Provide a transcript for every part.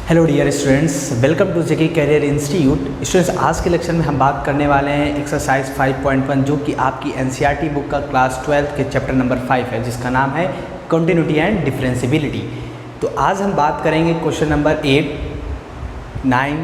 Hello dear students, welcome to JK career institute. Students, आज के lecture में हम बात करने वाले हैं एक्सरसाइज 5.1 जो कि आपकी एनसीईआरटी बुक का क्लास 12 के चैप्टर नंबर 5 है, जिसका नाम है कंटिन्यूटी एंड डिफरेंशियबिलिटी। तो आज हम बात करेंगे क्वेश्चन नंबर 8, 9,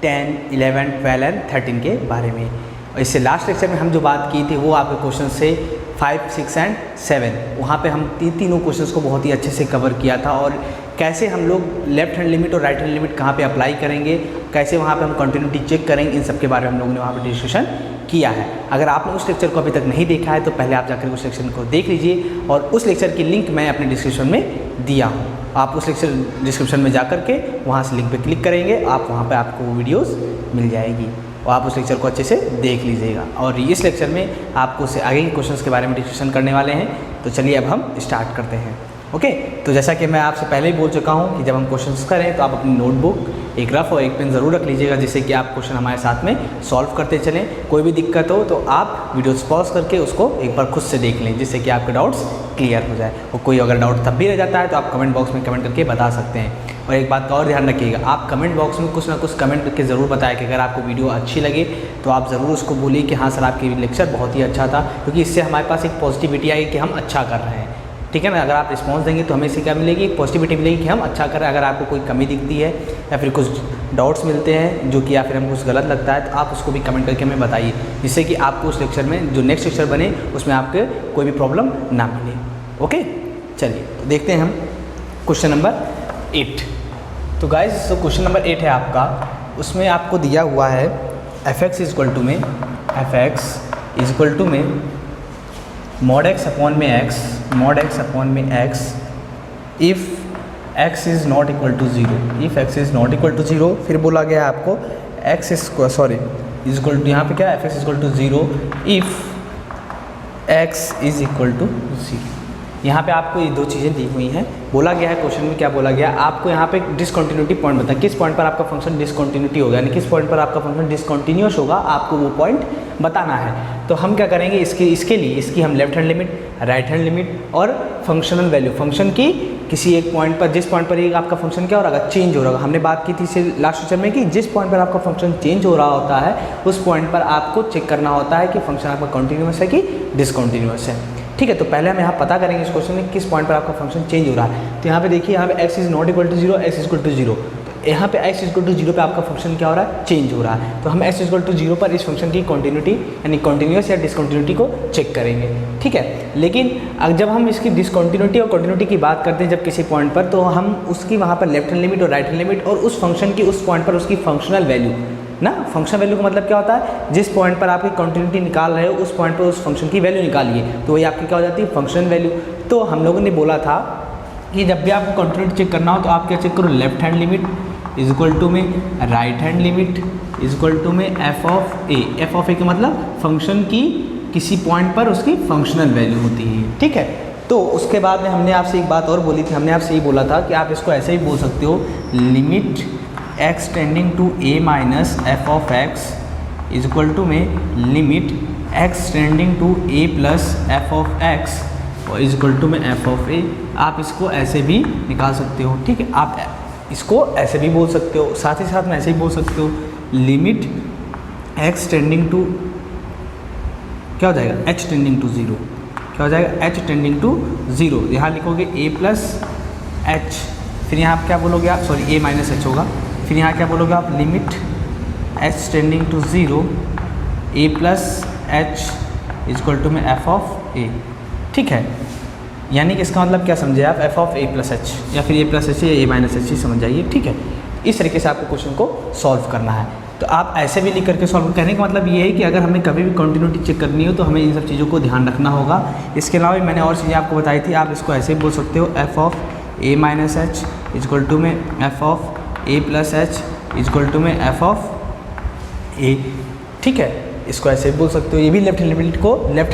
10, 11, 12 एंड 13 के बारे में। और इससे लास्ट लेक्चर में हम जो बात की थी वो आपके क्वेश्चन से 5, 6 एंड 7, वहाँ पे हम तीनों क्वेश्चंस को बहुत ही अच्छे से कवर किया था और कैसे हम लोग लेफ्ट हैंड लिमिट और राइट हैंड लिमिट कहाँ पे अप्लाई करेंगे, कैसे वहाँ पे हम कंटिन्यूटी चेक करेंगे, इन सब के बारे में हम लोगों ने वहाँ पे डिस्कशन किया है। अगर आपने उस लेक्चर को अभी तक नहीं देखा है तो पहले आप जाकर उस लेक्चर को देख लीजिए और उस लेक्चर की लिंक मैं अपने डिस्क्रिप्शन में दिया हूँ। आप उस लेक्चर डिस्क्रिप्शन में जा कर के वहाँ से लिंक पे क्लिक करेंगे, आप वहाँ पे आपको वो वीडियोस मिल जाएगी और आप उस लेक्चर को अच्छे से देख लीजिएगा। और इस लेक्चर में आपको उससे आगे के क्वेश्चंस के बारे में डिस्कशन करने वाले हैं। तो चलिए अब हम स्टार्ट करते हैं। ओके, तो जैसा कि मैं आपसे पहले ही बोल चुका हूँ कि जब हम क्वेश्चंस करें तो आप अपनी नोटबुक, एक रफ और एक पेन ज़रूर रख लीजिएगा, जिससे कि आप क्वेश्चन हमारे साथ में सॉल्व करते चलें। कोई भी दिक्कत हो तो आप वीडियोस पॉज करके उसको एक बार खुद से देख लें, जिससे कि आपके डाउट्स क्लियर हो जाए। और कोई अगर डाउट तब भी रह जाता है तो आप कमेंट बॉक्स में कमेंट करके बता सकते हैं। और एक बात का और ध्यान रखिएगा, आप कमेंट बॉक्स में कुछ ना कुछ कमेंट करके ज़रूर बताएं कि अगर आपको वीडियो अच्छी लगे तो आप ज़रूर उसको बोलिए कि हाँ सर आपकी लेक्चर बहुत ही अच्छा था, क्योंकि इससे हमारे पास एक पॉजिटिविटी आएगी कि हम अच्छा कर रहे हैं। ठीक है ना, अगर आप रिस्पांस देंगे तो हमें इससे क्या मिलेगी, एक पॉजिटिविटी मिलेगी कि हम अच्छा करें। अगर आपको कोई कमी दिखती है या फिर कुछ डाउट्स मिलते हैं जो कि या फिर हमको कुछ गलत लगता है तो आप उसको भी कमेंट करके हमें बताइए, जिससे कि आपको उस लेक्चर में जो नेक्स्ट लेक्चर बने उसमें आपके कोई भी प्रॉब्लम ना मिले। ओके, चलिए तो देखते हैं हम क्वेश्चन नंबर 8। तो गाइज जो क्वेश्चन नंबर 8 है आपका, उसमें आपको दिया हुआ है fx इज इक्वल टू में mod x अपॉन में x if x is not equal to zero, फिर बोला गया आपको x इज इक्वल टू, यहाँ पे क्या है, f is equal to zero if x is equal to zero. यहाँ पे आपको ये दो चीज़ें दी हुई हैं। बोला गया है क्वेश्चन में, क्या बोला गया, आपको यहाँ पे डिसकंटिन्यूटी पॉइंट बताएं, किस पॉइंट पर आपका फंक्शन डिसकंटिन्यूटी होगा, यानी किस पॉइंट पर आपका फंक्शन डिसकंटिन्यूअस होगा, आपको वो पॉइंट बताना है। तो हम क्या करेंगे, इसके लिए इसकी हम left hand limit, right hand limit और फंक्शनल वैल्यू, फंक्शन की किसी एक पॉइंट पर, जिस पॉइंट पर ये आपका फंक्शन क्या हो रहा है, चेंज हो रहा है। हमने बात की थी इसे लास्ट लेक्चर में कि जिस पॉइंट पर आपका फंक्शन चेंज हो रहा होता है उस पॉइंट पर आपको चेक करना होता है कि फंक्शन आपका कंटिन्यूअस है कि डिसकंटिन्यूअस है। ठीक है, तो पहले हम यहाँ पता करेंगे इस क्वेश्चन में किस पॉइंट पर आपका फंक्शन चेंज हो रहा है। तो यहाँ पे देखिए, यहाँ पे x is not equal to zero, x is equal to zero, तो यहाँ पे x is equal to zero पे आपका फंक्शन क्या हो रहा है, चेंज हो रहा है। तो हम x is equal to zero पर इस फंक्शन की कंटिन्यूटी यानी कंटिन्यूअस या डिसकंटिन्यूटी को चेक करेंगे। ठीक है, लेकिन जब हम इसकी डिसकंटिन्यूटी और कंटिन्यूटी की बात करते हैं जब किसी पॉइंट पर, तो हम उसकी वहाँ पर लेफ्ट हैंड लिमिट और राइट हैंड लिमिट और उस फंक्शन की उस पॉइंट पर उसकी फंक्शनल वैल्यू ना, फंक्शन वैल्यू का मतलब क्या होता है, जिस पॉइंट पर आपकी कंटिन्यूटी निकाल रहे हो उस पॉइंट पर उस फंक्शन की वैल्यू निकालिए, तो वही आपकी क्या हो जाती है, फंक्शन वैल्यू। तो हम लोगों ने बोला था कि जब भी आपको कंटिन्यूटी चेक करना हो तो आप क्या चेक करो, left hand limit is equal to में right hand limit is equal to में एफ ऑफ ए का मतलब फंक्शन की किसी पॉइंट पर उसकी फंक्शनल वैल्यू होती है। ठीक है, तो उसके बाद में हमने आपसे एक बात और बोली थी, हमने आपसे ये बोला था कि आप इसको ऐसे ही बोल सकते हो, limit x tending to a minus F of x is equal to में limit x tending to a plus F of x और इज इक्वल टू में एफ ऑफ a। आप इसको ऐसे भी निकाल सकते हो। ठीक है, आप इसको ऐसे भी बोल सकते हो, साथ ही साथ में ऐसे ही बोल सकते हो, लिमिट x टेंडिंग टू क्या हो जाएगा, h टेंडिंग टू ज़ीरो, क्या हो जाएगा, h टेंडिंग टू ज़ीरो। यहाँ लिखोगे a प्लस h, फिर यहाँ आप क्या बोलोगे, आप सॉरी a माइनस h होगा, फिर यहाँ क्या बोलोगे आप, limit h tending to zero a plus h is equal to में एफ ऑफ a। ठीक है, यानी कि इसका मतलब क्या समझे आप, F of a plus h या फिर a प्लस h या a माइनस h ही समझ जाइए। ठीक है, इस तरीके से आपको क्वेश्चन को सॉल्व करना है। तो आप ऐसे भी लिख करके सॉल्व करने का मतलब ये है कि अगर हमें कभी भी कंटिन्यूटी चेक करनी हो तो हमें इन सब चीज़ों को ध्यान रखना होगा। इसके अलावा भी मैंने और चीज़ें आपको बताई थी, आप इसको ऐसे बोल सकते हो, f of a minus h is equal to में F of a plus h is equal to में एफ ऑफ a। ठीक है, इसको ऐसे बोल सकते हो। ये भी लेफ्ट हैंड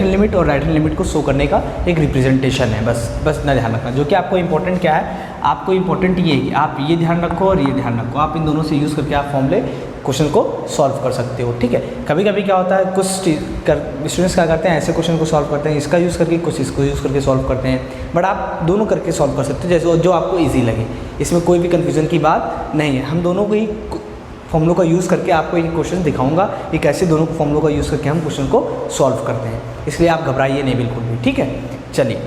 लिमिट और राइट हैंड लिमिट को शो करने का एक रिप्रेजेंटेशन है। बस ना ध्यान रखना। जो कि आपको इंपॉर्टेंट क्या है, आपको इंपॉर्टेंट ये है कि आप ये ध्यान रखो और ये ध्यान रखो, आप इन दोनों से यूज़ करके आप फॉर्मूले क्वेश्चन को सॉल्व कर सकते हो। ठीक है, कभी कभी क्या होता है, कुछ स्टूडेंट्स क्या करते हैं, ऐसे क्वेश्चन को सॉल्व करते हैं इसका यूज़ करके, कुछ इसको यूज़ करके सॉल्व करते हैं, बट आप दोनों करके सॉल्व कर सकते हो जैसे जो आपको ईजी लगे। इसमें कोई भी कन्फ्यूज़न की बात नहीं है। हम दोनों को ही फॉर्मूलों का यूज़ करके आपको ये क्वेश्चन दिखाऊंगा कि कैसे दोनों फॉर्मूलों का यूज़ करके हम क्वेश्चन को सॉल्व करते हैं, इसलिए आप घबराइए नहीं बिल्कुल भी। ठीक है, चलिए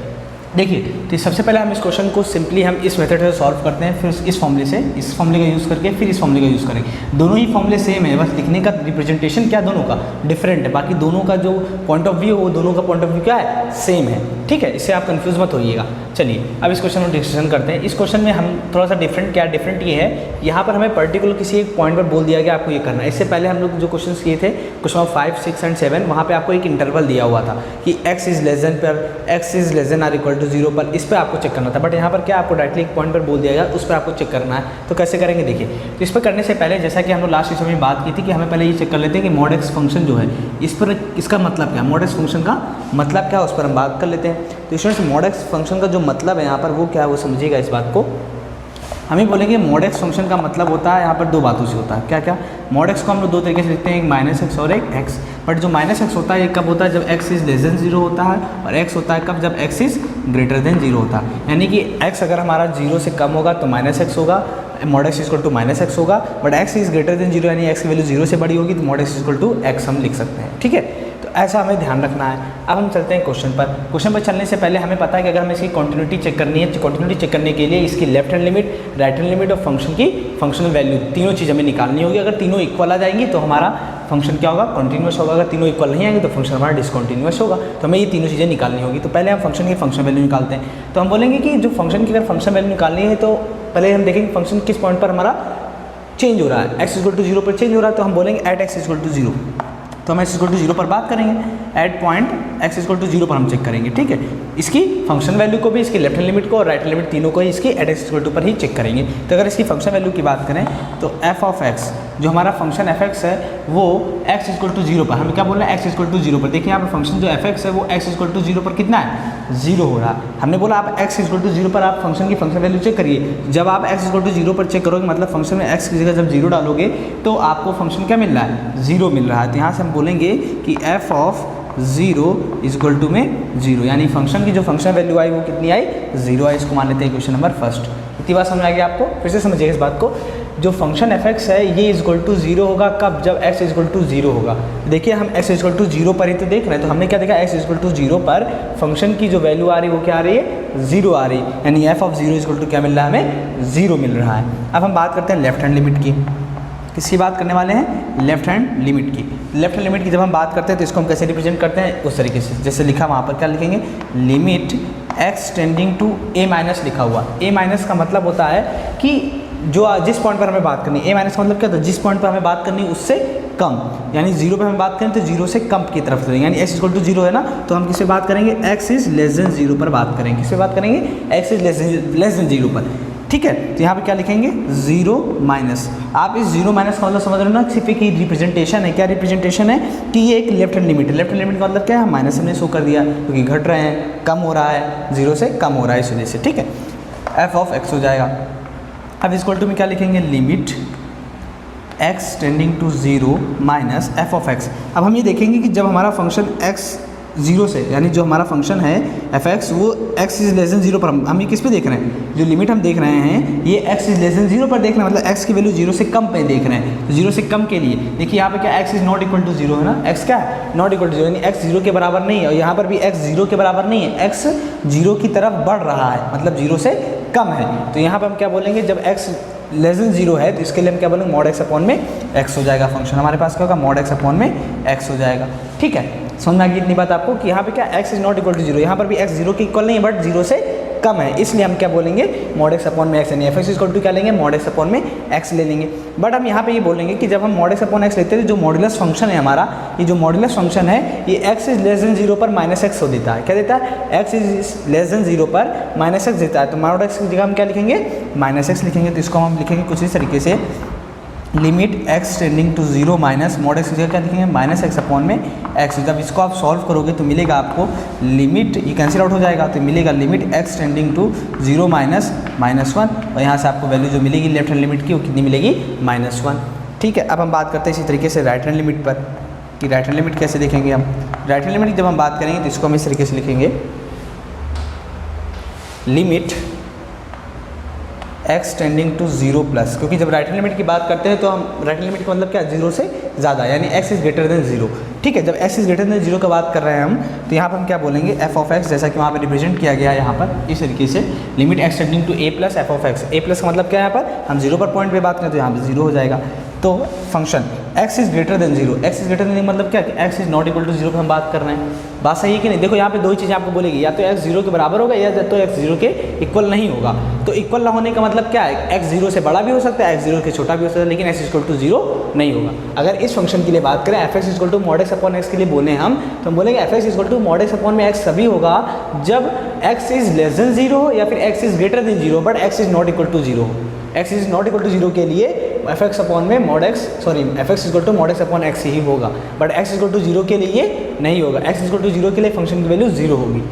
देखिए, तो सबसे पहले हम इस क्वेश्चन को सिंपली हम इस मेथड से सॉल्व करते हैं, फिर इस फॉर्मूले से, इस फॉर्मूले का यूज़ करके फिर इस फॉर्मूले का यूज़ करेंगे। दोनों ही फॉर्मूले सेम है, बस लिखने का रिप्रेजेंटेशन क्या दोनों का डिफरेंट है, बाकी दोनों का जो पॉइंट ऑफ व्यू है वो दोनों का पॉइंट ऑफ व्यू क्या है, सेम है। ठीक है, इससे आप कंफ्यूज मत होइएगा। चलिए अब इस क्वेश्चन को डिस्कशन करते हैं। इस क्वेश्चन में हम थोड़ा सा डिफरेंट क्या डिफरेंट ये है, यहाँ पर हमें पर्टिकुलर किसी एक पॉइंट पर बोल दिया गया आपको ये करना है। इससे पहले हम लोग जो क्वेश्चन किए थे क्वेश्चन 5, 6 एंड 7, वहाँ पे आपको एक इंटरवल दिया हुआ था कि x इज़ लेस देन पर x is less than or equal to 0 पर, इस पर आपको चेक करना था। बट यहाँ पर क्या आपको डायरेक्टली एक पॉइंट पर बोल दिया गया, उस पर आपको चेक करना है। तो कैसे करेंगे देखिए, तो इस पर करने से पहले जैसा कि हम लोग लास्ट में बात की थी कि हमें पहले ये चेक कर लेते हैं कि मॉड एक्स फंक्शन जो है इस पर इसका मतलब क्या है, मॉड एक्स फंक्शन का मतलब क्या है उस पर हम बात कर लेते हैं। तो स्टूडेंट्स मॉड एक्स फंक्शन का जो मतलब है यहाँ पर वो क्या है वो समझिएगा इस बात को। हम ही बोलेंगे मॉड एक्स फंक्शन का मतलब होता है यहाँ पर दो बातों से होता है। क्या क्या, मॉड एक्स को हम लोग दो तरीके से लिखते हैं, एक माइनस एक्स और एक एक्स। बट जो माइनस एक्स होता है ये कब होता है, जब एक्स इज़ लेस देन 0 होता है, और एक्स होता है कब, जब एक्स इज़ ग्रेटर देन 0 होता है। यानी कि एक्स अगर हमारा 0 से कम होगा तो माइनस एक्स होगा, mod x equal to minus x होगा। But x is greater than 0 यानी एक्स की वैल्यू 0 से बड़ी होगी तो mod x equal to x हम लिख सकते हैं। ठीक है, तो ऐसा हमें ध्यान रखना है। अब हम चलते हैं क्वेश्चन पर। क्वेश्चन पर चलने से पहले हमें पता है कि अगर हमें इसकी कंटिन्यूटी चेक करनी है, कंटिन्यूटी चेक करने के लिए इसकी left hand limit, right hand limit और फंक्शन की फंक्शनल वैल्यू तीनों चीज़ हमें निकालनी होगी। अगर तीनों इक्वल आ जाएंगी तो हमारा फंक्शन क्या होगा, कंटिन्यूअस होगा। अगर तीनों इक्वल नहीं आएंगे तो फंक्शन हमारा डिसकंटिन्यूअस होगा। तो हमें ये तीनों चीज़ें निकालनी होगी। तो पहले हम फंक्शन की फंक्शन वैल्यू निकालते हैं। तो हम बोलेंगे कि जो फंक्शन की अगर फंक्शन वैल्यू निकालनी है तो पहले हम देखेंगे फंक्शन किस पॉइंट पर हमारा चेंज हो रहा है, एक्स इक्वल टू 0 पर चेंज हो रहा है। तो हम बोलेंगे एट एक्स इक्वल टू 0, तो हम एक्स इक्वल टू 0 पर बात करेंगे, at point x equal to 0 पर हम चेक करेंगे। ठीक है, इसकी फंक्शन वैल्यू को भी, इसकी लेफ्ट हैंड लिमिट को और राइट हैंड लिमिट तीनों को ही इसकी एट एक्स इक्वल टू पर ही चेक करेंगे। तो अगर इसकी फंक्शन वैल्यू की बात करें तो एफ ऑफ एक्स, जो हमारा फंक्शन एफ एक्स है वो एक्स इक्वल टू 0 पर, हमें क्या बोल रहे हैं, एक्स इक्वल टू 0 पर। देखिए यहाँ पर फंक्शन जो एफ एक्स है वो एक्स इक्वल टू 0 पर कितना है, 0 हो रहा है। हमने बोला आप एक्स इक्वल टू 0 पर आप फंक्शन की फंक्शन वैल्यू चेक करिए। जब आप एक्स इक्वल टू 0 पर चेक करोगे मतलब फंक्शन में एक्स की जगह जब 0 डालोगे तो आपको फंक्शन क्या मिल रहा है, 0 मिल रहा है। तो यहाँ से हम बोलेंगे कि F of 0 is equal to में 0, यानी फंक्शन की जो फंक्शन वैल्यू आई वो कितनी आई, 0 आई। इसको मान लेते हैं क्वेश्चन नंबर फर्स्ट। इतनी बात समझ आ गई आपको, फिर से समझिएगा इस बात को। जो फंक्शन एफ एक्स है ये इज इक्वल टू 0 होगा कब, जब एक्स इज इक्वल टू 0 होगा। देखिए हम एक्स इज इक्वल टू 0 पर ही तो देख रहे हैं, तो हमने क्या देखा, एक्स इज इक्वल टू 0 पर फंक्शन की जो वैल्यू आ रही है वो क्या आ रही है, 0 आ रही है। यानी f of 0 is equal to क्या मिल रहा है, हमें 0 मिल रहा है। अब हम बात करते हैं लेफ्ट हैंड लिमिट की। किसकी बात करने वाले हैं, लेफ्ट हैंड लिमिट की। लेफ्ट हैंड लिमिट की जब हम बात करते हैं तो इसको हम कैसे रिप्रेजेंट करते हैं, उस तरीके से जैसे लिखा वहाँ पर क्या लिखेंगे, limit x tending to a minus लिखा हुआ। ए माइनस का मतलब होता है कि जो जिस पॉइंट पर हमें बात करनी है, ए माइनस का मतलब क्या होता है, जिस पॉइंट पर हमें बात करनी है उससे कम, यानी 0 पर हम बात करें तो 0 से कम की तरफ चलेंगे। यानी एक्स इक्वल टू 0 है ना, तो हम किससे बात करेंगे, एक्स इज लेस देन 0 पर बात करेंगे। किससे बात करेंगे, एक्स इज लेस देन 0 पर। ठीक है, तो यहाँ पे क्या लिखेंगे, 0 माइनस। आप इस 0 माइनस का मतलब समझ रहे हो ना, सिर्फ एक रिप्रेजेंटेशन है। क्या रिप्रेजेंटेशन है कि ये एक लेफ्ट हैंड लिमिट है। लेफ्ट हैंड लिमिट का मतलब क्या है, माइनस हमने शो कर दिया क्योंकि घट रहे हैं, कम हो रहा है, 0 से कम हो रहा है इस वजह से। ठीक है, एफ ऑफ एक्स हो जाएगा। अब इस इक्वल टू में क्या लिखेंगे, limit x tending to 0 minus F of x. अब हम ये देखेंगे कि जब हमारा फंक्शन एक्स 0 से, यानी जो हमारा फंक्शन है एफ एक्स वो एक्स इज लेस देन 0 पर, हम ये किस पे देख रहे हैं, जो लिमिट हम देख रहे हैं ये एक्स इज लेस देन 0 पर देख रहे हैं, मतलब एक्स की वैल्यू 0 से कम पे देख रहे हैं। तो 0 से कम के लिए देखिए यहाँ पे क्या, x is not equal to 0 है ना, एक्स क्या है, नॉट इक्वल टू 0, यानी एक्स 0 के बराबर नहीं है। और यहाँ पर भी एक्स 0 के बराबर नहीं है, एक्स 0 की तरफ बढ़ रहा है, मतलब 0 से कम है। तो यहाँ पर हम क्या बोलेंगे, जब एक्स लेस देन 0 है तो इसके लिए हम क्या बोलेंगे, मॉड एक्स अपॉन में एक्स हो जाएगा। फंक्शन हमारे पास क्या होगा, मॉड एक्स अपॉन में एक्स हो जाएगा। ठीक है, समझ में आ गई इतनी बात आपको कि यहाँ पे क्या, x is not equal to 0, यहाँ पर भी एक्स 0 के इक्वल नहीं है बट 0 से कम है, इसलिए हम क्या बोलेंगे, मॉड एक्स अपॉन में एक्स, यानी एफ एक्स इक्वल टू क्या लेंगे, मॉड एक्स अपॉन में एक्स ले लेंगे। बट हम यहाँ पे ये बोलेंगे कि जब हम मॉड एक्स अपॉन एक्स लेते हैं, जो मॉड्यूलस फंक्शन है हमारा, ये जो मॉड्यूलस फंक्शन है ये एक्स इज लेस देन 0 पर माइनस एक्स हो देता है। क्या देता है, एक्स इज लेस देन 0 पर माइनस एक्स देता है। तो मॉड एक्स की जगह हम क्या लिखेंगे, माइनस एक्स लिखेंगे। तो इसको हम लिखेंगे कुछ इस तरीके से, limit x tending to 0 minus mod x की जगह क्या लिखेंगे, माइनस एक्स अपॉन में एक्स। जब इसको आप सॉल्व करोगे तो मिलेगा आपको लिमिट, ये कैंसिल आउट हो जाएगा तो मिलेगा limit x tending to 0 minus -1, और यहाँ से आपको वैल्यू जो मिलेगी लेफ्ट हैंड लिमिट की वो कितनी मिलेगी, -1। ठीक है, अब हम बात करते हैं इसी तरीके से राइट हैंड लिमिट पर कि राइट हैंड लिमिट कैसे देखेंगे हम। राइट हैंड लिमिट जब हम बात करेंगे तो इसको हम इस तरीके से लिखेंगे, limit x tending to 0 plus, क्योंकि जब राइट हैंड लिमिट की बात करते हैं तो हम राइट हैंड लिमिट का मतलब क्या, 0 से ज़्यादा, यानी x इज़ ग्रेटर देन 0। ठीक है, जब x इज़ ग्रेटर देन 0 का बात कर रहे हैं हम, तो यहाँ पर हम क्या बोलेंगे, f ऑफ x, जैसा कि वहाँ पर रिप्रेजेंट किया गया है यहाँ पर इस तरीके से, limit x tending to a plus f of x। a plus का मतलब क्या है, यहाँ पर हम 0 पर पॉइंट पे बात करें तो यहाँ पर 0 हो जाएगा। तो function x is greater than 0, x is greater than मतलब क्या कि x is not equal to 0 पर हम बात कर रहे हैं। बात सही है कि नहीं? देखो यहाँ पे दो ही चीज़ें आपको बोलेगी, या तो x 0 के बराबर होगा या तो x 0 के इक्वल नहीं होगा। तो इक्वल ना होने का मतलब क्या है, x 0 से बड़ा भी हो सकता है, x 0 के छोटा भी हो सकता है, लेकिन x इक्वल टू 0 नहीं होगा। अगर इस फंक्शन के लिए बात करें, f x equal to mod x upon x के लिए बोले हम, तो हम बोलेंगे f x equal to mod x upon में x सभी होगा जब x इज़ लेस देन 0 हो या फिर x is greater than 0 but x is not equal to 0 हो। x is not equal to 0 के लिए एफ एक्स अपॉन में mod x, sorry f x equal to mod x upon x ही होगा, but x equal to 0 के लिए नहीं होगा। x इक्वल टू 0 के लिए फंक्शन की वैल्यू 0 होगी।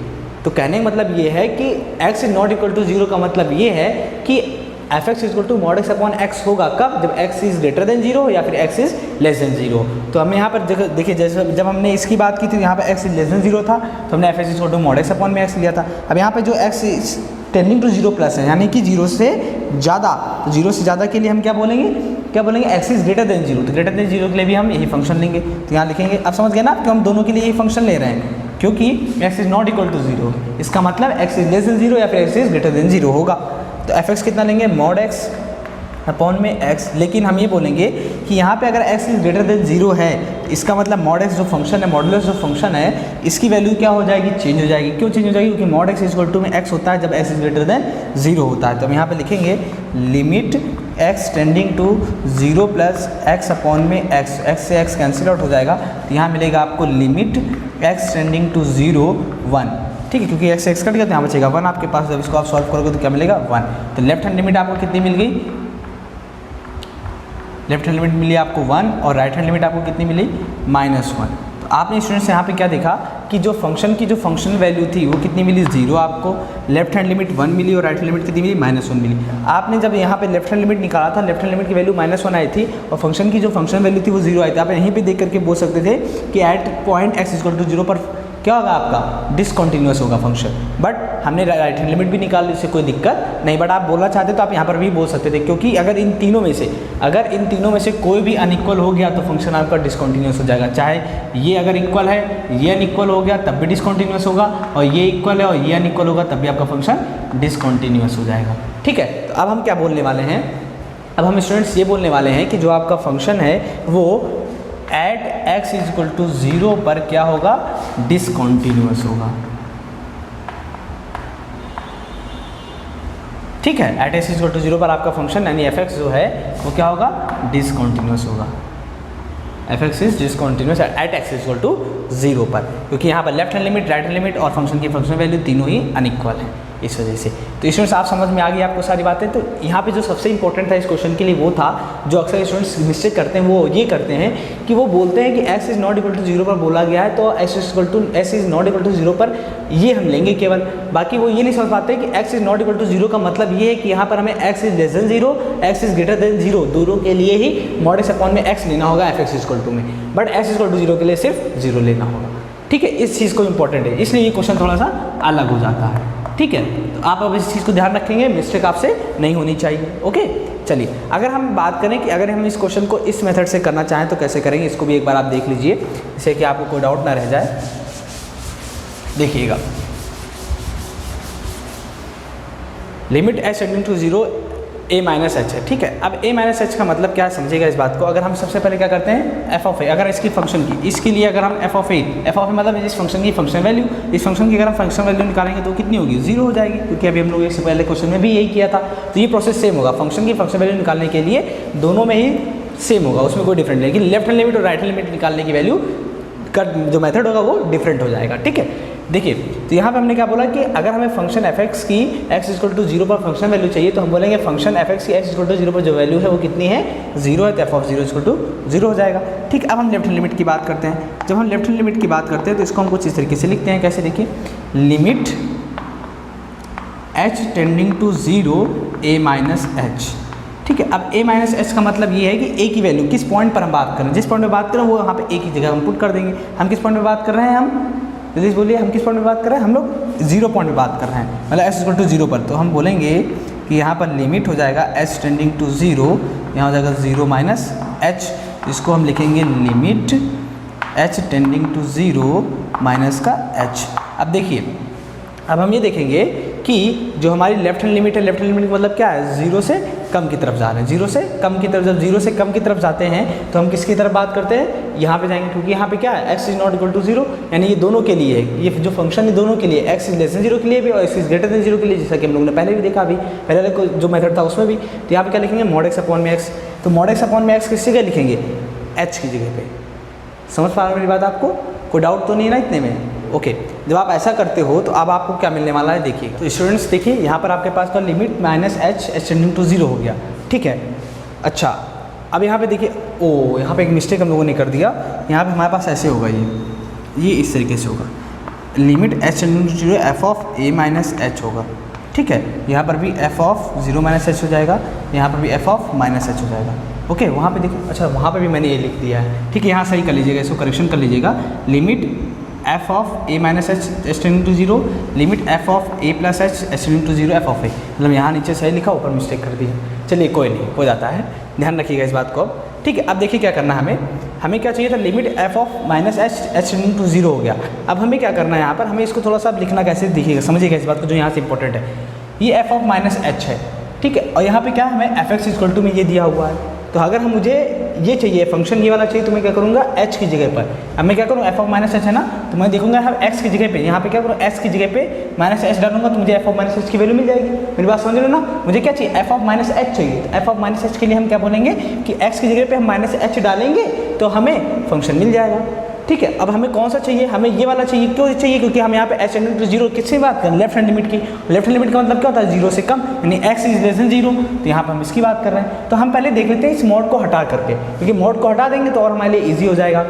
तो कहने का मतलब ये है कि x is not equal to 0 का मतलब ये है कि F x equal to mod x upon x होगा कब, जब x इज़ ग्रेटर देन 0 या फिर x इज़ लेस देन 0। तो हमें यहाँ पर देखिए, जैसे जब हमने इसकी बात की थी यहाँ पर x इज लेस देन 0 था, तो हमने f x equal to mod x upon में x लिया था। अब यहाँ पर जो x is tending to 0 plus है, यानी कि 0 से ज़्यादा, तो 0 से ज़्यादा के लिए हम क्या बोलेंगे x इज़ ग्रेटर देन 0। तो ग्रेटर देन 0 के लिए भी हम यही फंक्शन लेंगे। तो यहाँ लिखेंगे, अब समझ गए ना कि हम दोनों के लिए यही फंक्शन ले रहे हैं, क्योंकि x is not equal to 0, इसका मतलब x इज़ लेस देन 0 या फिर x इज़ ग्रेटर देन 0 होगा। तो एफ एक्स कितना लेंगे, मॉड x अपॉन में x, लेकिन हम ये बोलेंगे कि यहाँ पे अगर x इज़ ग्रेटर देन 0 है, तो इसका मतलब मॉड x जो फंक्शन है, मॉडुलस जो फंक्शन है, इसकी वैल्यू क्या हो जाएगी, चेंज हो जाएगी। क्यों चेंज हो जाएगी, क्योंकि मॉड x इक्वल टू में x होता है जब x इज़ ग्रेटर देन 0 होता है। तो हम यहाँ पे लिखेंगे limit x tending to 0 plus x upon में x से x कैंसिल आउट हो जाएगा, तो यहाँ मिलेगा आपको लिमिट x टेंडिंग टू 0 1। ठीक है, क्योंकि x कट गया तो यहाँ बचेगा 1 आपके पास। जब इसको आप सॉल्व करोगे तो क्या मिलेगा 1। तो लेफ्ट हैंड लिमिट आपको कितनी मिल गई, लेफ्ट हैंड लिमिट मिली आपको 1 और राइट हैंड लिमिट आपको कितनी मिली -1। तो आपने स्टूडेंट्स यहाँ पे क्या देखा कि जो फंक्शन की जो फंक्शनल वैल्यू थी वो कितनी मिली, 0 आपको, लेफ्ट हैंड लिमिट 1 मिली और राइट हैंड लिमिट कितनी मिली, -1 मिली। आपने जब यहाँ पे लेफ्ट हैंड लिमिट निकाला था, लेफ्ट हैंड लिमिट की वैल्यू -1 आई थी और फंक्शन की जो फंक्शनल वैल्यू थी वो 0 आई थी। आप यहीं पर देख करके बोल सकते थे कि at point x equal to 0 पर क्या होगा, आपका डिसकंटिन्यूअस होगा फंक्शन। बट हमने राइट हैंड लिमिट भी निकाल ली, इससे कोई दिक्कत नहीं। बट आप बोलना चाहते तो आप यहाँ पर भी बोल सकते थे, क्योंकि अगर इन तीनों में से कोई भी अनइक्वल हो गया तो फंक्शन आपका डिसकंटिन्यूअस हो जाएगा। चाहे ये अगर इक्वल है, ये अनइक्वल हो गया तब भी डिसकंटिन्यूअस होगा, और ये इक्वल है और ये अनइक्वल होगा तब भी आपका फंक्शन डिसकंटिन्यूअस हो जाएगा। ठीक है, तो अब हम क्या बोलने वाले हैं, अब हम स्टूडेंट्स ये बोलने वाले हैं कि जो आपका फंक्शन है वो एट x इक्वल टू 0 पर क्या होगा, डिसकंटिन्यूअस होगा। ठीक है, एट x इक्वल टू 0 पर आपका फंक्शन यानी एफ एक्स जो है वो क्या होगा, डिसकंटिन्यूअस होगा। F x is discontinuous at x equal to 0 पर, क्योंकि यहाँ पर left hand limit, right hand limit और फंक्शन की फंक्शन वैल्यू तीनों ही अनइक्वल है, इस वजह से। तो स्टूडेंट्स आप समझ में आ गई आपको सारी बातें। तो यहाँ पे जो सबसे इंपॉर्टेंट था इस क्वेश्चन के लिए वो था, जो अक्सर स्टूडेंट्स मिस्टेक करते हैं वो ये करते हैं कि वो बोलते हैं कि x is not equal to 0 पर बोला गया है तो x is not equal to 0 पर ये हम लेंगे केवल। बाकी वो ये नहीं समझ पाते कि x is not equal to 0 का मतलब ये है कि यहाँ पर हमें x is less than 0, x is greater than 0 दोनों के लिए ही मॉड x अपॉन में x लेना होगा एफ एक्स इक्वल टू में, बट x इक्वल टू 0 के लिए सिर्फ 0 लेना होगा। ठीक है, इस चीज़ को इंपॉर्टेंट है, इसलिए ये क्वेश्चन थोड़ा सा अलग हो जाता है। ठीक है, तो आप अब इस चीज़ को ध्यान रखेंगे, मिस्टेक आपसे नहीं होनी चाहिए। ओके, चलिए अगर हम बात करें कि अगर हम इस क्वेश्चन को इस मेथड से करना चाहें तो कैसे करेंगे, इसको भी एक बार आप देख लीजिए, जिससे कि आपको कोई डाउट ना रह जाए। देखिएगा, limit h tending to 0 a minus h है। ठीक है, अब a माइनस एच का मतलब क्या है, समझिएगा इस बात को। अगर हम सबसे पहले क्या करते हैं, f ऑफ a, अगर इसकी फंक्शन की, इसके लिए अगर हम f ऑफ a मतलब इस फंक्शन की फंक्शन वैल्यू, इस फंक्शन की अगर हम फंक्शन वैल्यू निकालेंगे तो कितनी होगी, 0 हो जाएगी, क्योंकि अभी हम लोग इससे पहले क्वेश्चन में भी यही किया था। तो ये प्रोसेस सेम होगा, फंक्शन की फंक्शन वैल्यू निकालने के लिए दोनों में ही सेम होगा, उसमें कोई डिफरेंट नहीं। लेकिन लेफ्ट हैंड लिमिट और राइट हैंड लिमिट निकालने की वैल्यू का जो मेथड होगा वो डिफरेंट हो जाएगा। ठीक है, देखिए तो यहाँ पे हमने क्या बोला कि अगर हमें फंक्शन एफ एक्स की x इक्वल टू 0 पर फंक्शन वैल्यू चाहिए तो हम बोलेंगे फंक्शन एफ एक्स की x इक्वल टू 0 पर जो वैल्यू है वो कितनी है, 0 है, तो एफ ऑफ 0 इक्वल टू 0 हो जाएगा। ठीक, अब हम लेफ्ट हैंड लिमिट की बात करते हैं। जब हम लेफ्ट हैंड लिमिट की बात करते हैं तो इसको हम कुछ इस तरीके से लिखते हैं, कैसे देखिए, limit h tending to 0 a minus h. ठीक है। अब a माइनस एच का मतलब ये है कि a की वैल्यू किस पॉइंट पर हम बात कर रहे हैं, जिस पॉइंट पर बात कर रहे हैं वो यहाँ पे a की जगह हम पुट कर देंगे। हम किस पॉइंट पर बात कर रहे हैं, हम जल्दी बोलिए, हम किस पॉइंट पर बात कर रहे हैं, हम लोग 0 पॉइंट पर बात कर रहे हैं, मतलब x इक्वल टू 0 पर। तो हम बोलेंगे कि यहाँ पर लिमिट हो जाएगा h टेंडिंग टू 0, यहाँ हो जाएगा 0 माइनस h, इसको हम लिखेंगे limit h tending to 0 minus का h। अब देखिए, अब हम ये देखेंगे कि जो हमारी लेफ्ट हैंड लिमिट है, लेफ्ट हैंड लिमिट का मतलब क्या है, 0 से कम की तरफ जा रहे हैं, 0 से कम की तरफ। जब 0 से कम की तरफ जाते हैं तो हम किसकी तरफ बात करते हैं, यहाँ पे जाएंगे, क्योंकि यहाँ पे क्या है, x is not equal to 0, यानी ये दोनों के लिए है, ये जो फंक्शन है दोनों के लिए, x इज लेस देन 0 के लिए भी और x इज ग्रेटर देन 0 के लिए, जैसा कि हम लोगों ने पहले भी देखा, अभी पहले जो मेथड था उसमें भी। तो यहाँ पे क्या लिखेंगे, मॉड x अपॉन में x। तो मॉड x अपॉन में x किस जगह लिखेंगे, h की जगह पे। समझ पा रहे हो मेरी बात, आपको कोई डाउट तो नहीं है ना इतने में? ओके, जब आप ऐसा करते हो तो अब आपको क्या मिलने वाला है देखिएगा। तो स्टूडेंट्स देखिए, यहाँ पर आपके पास तो limit minus h tending to 0 हो गया, ठीक है। अच्छा, अब यहाँ पे देखिए, ओ यहाँ पे एक मिस्टेक हम लोगों ने कर दिया, यहाँ पे हमारे पास ऐसे होगा, ये इस तरीके से होगा, limit h tending to 0 f of a minus h होगा, ठीक है। यहाँ पर भी f ऑफ 0 माइनस h हो जाएगा, यहाँ पर भी f ऑफ माइनस h हो जाएगा। ओके, वहाँ पे देखिए, अच्छा वहाँ पे भी मैंने ये लिख दिया है, ठीक है। यहाँ सही कर लीजिएगा, इसको करेक्शन कर लीजिएगा, limit f of a minus h tending to 0, limit f of a plus h tending to 0 f of a, मतलब यहाँ नीचे सही लिखा, ऊपर मिस्टेक कर दिया। चलिए कोई नहीं, हो जाता है, ध्यान रखिएगा इस बात को, ठीक है। अब देखिए क्या करना है हमें क्या चाहिए था, limit f of minus h tending to 0 हो गया। अब हमें क्या करना है यहाँ पर, हमें इसको थोड़ा सा लिखना कैसे दिखिएगा, समझिएगा इस बात को, जो यहाँ से इंपॉर्टेंट है। ये f ऑफ माइनस h है, ठीक है, और यहाँ पे क्या हमें fx इक्वल टू में ये दिया हुआ है। तो अगर हम मुझे ये चाहिए फंक्शन ये वाला चाहिए, तो मैं क्या करूँगा, h की जगह पर, अब मैं क्या करूँ, f ऑफ माइनस h है ना, तो मैं देखूंगा हम x की जगह पे, यहाँ पे क्या करूँ, s की जगह पे माइनस h डालूंगा, तो मुझे f ऑफ माइनस h की वैल्यू मिल जाएगी। मेरी बात समझ रहे हो ना, मुझे क्या चाहिए, f ऑफ माइनस h चाहिए। तो f ऑफ माइनस h के लिए हम क्या बोलेंगे कि x की जगह पे हम माइनस h डालेंगे तो हमें फंक्शन मिल जाएगा, ठीक है। अब हमें कौन सा चाहिए, हमें ये वाला चाहिए, क्यों चाहिए, क्योंकि हम यहाँ पे h टेंडिंग टू 0 किससे बात करें, लेफ्ट हैंड लिमिट की। लेफ्ट हैंड लिमिट का मतलब क्या होता है, 0 से कम, यानी x इज लेस देन 0, तो यहाँ पर हम इसकी बात कर रहे हैं। तो हम पहले देख लेते हैं इस मोड को हटा करके, क्योंकि मोड को हटा देंगे तो और हमारे लिए ईजी हो जाएगा।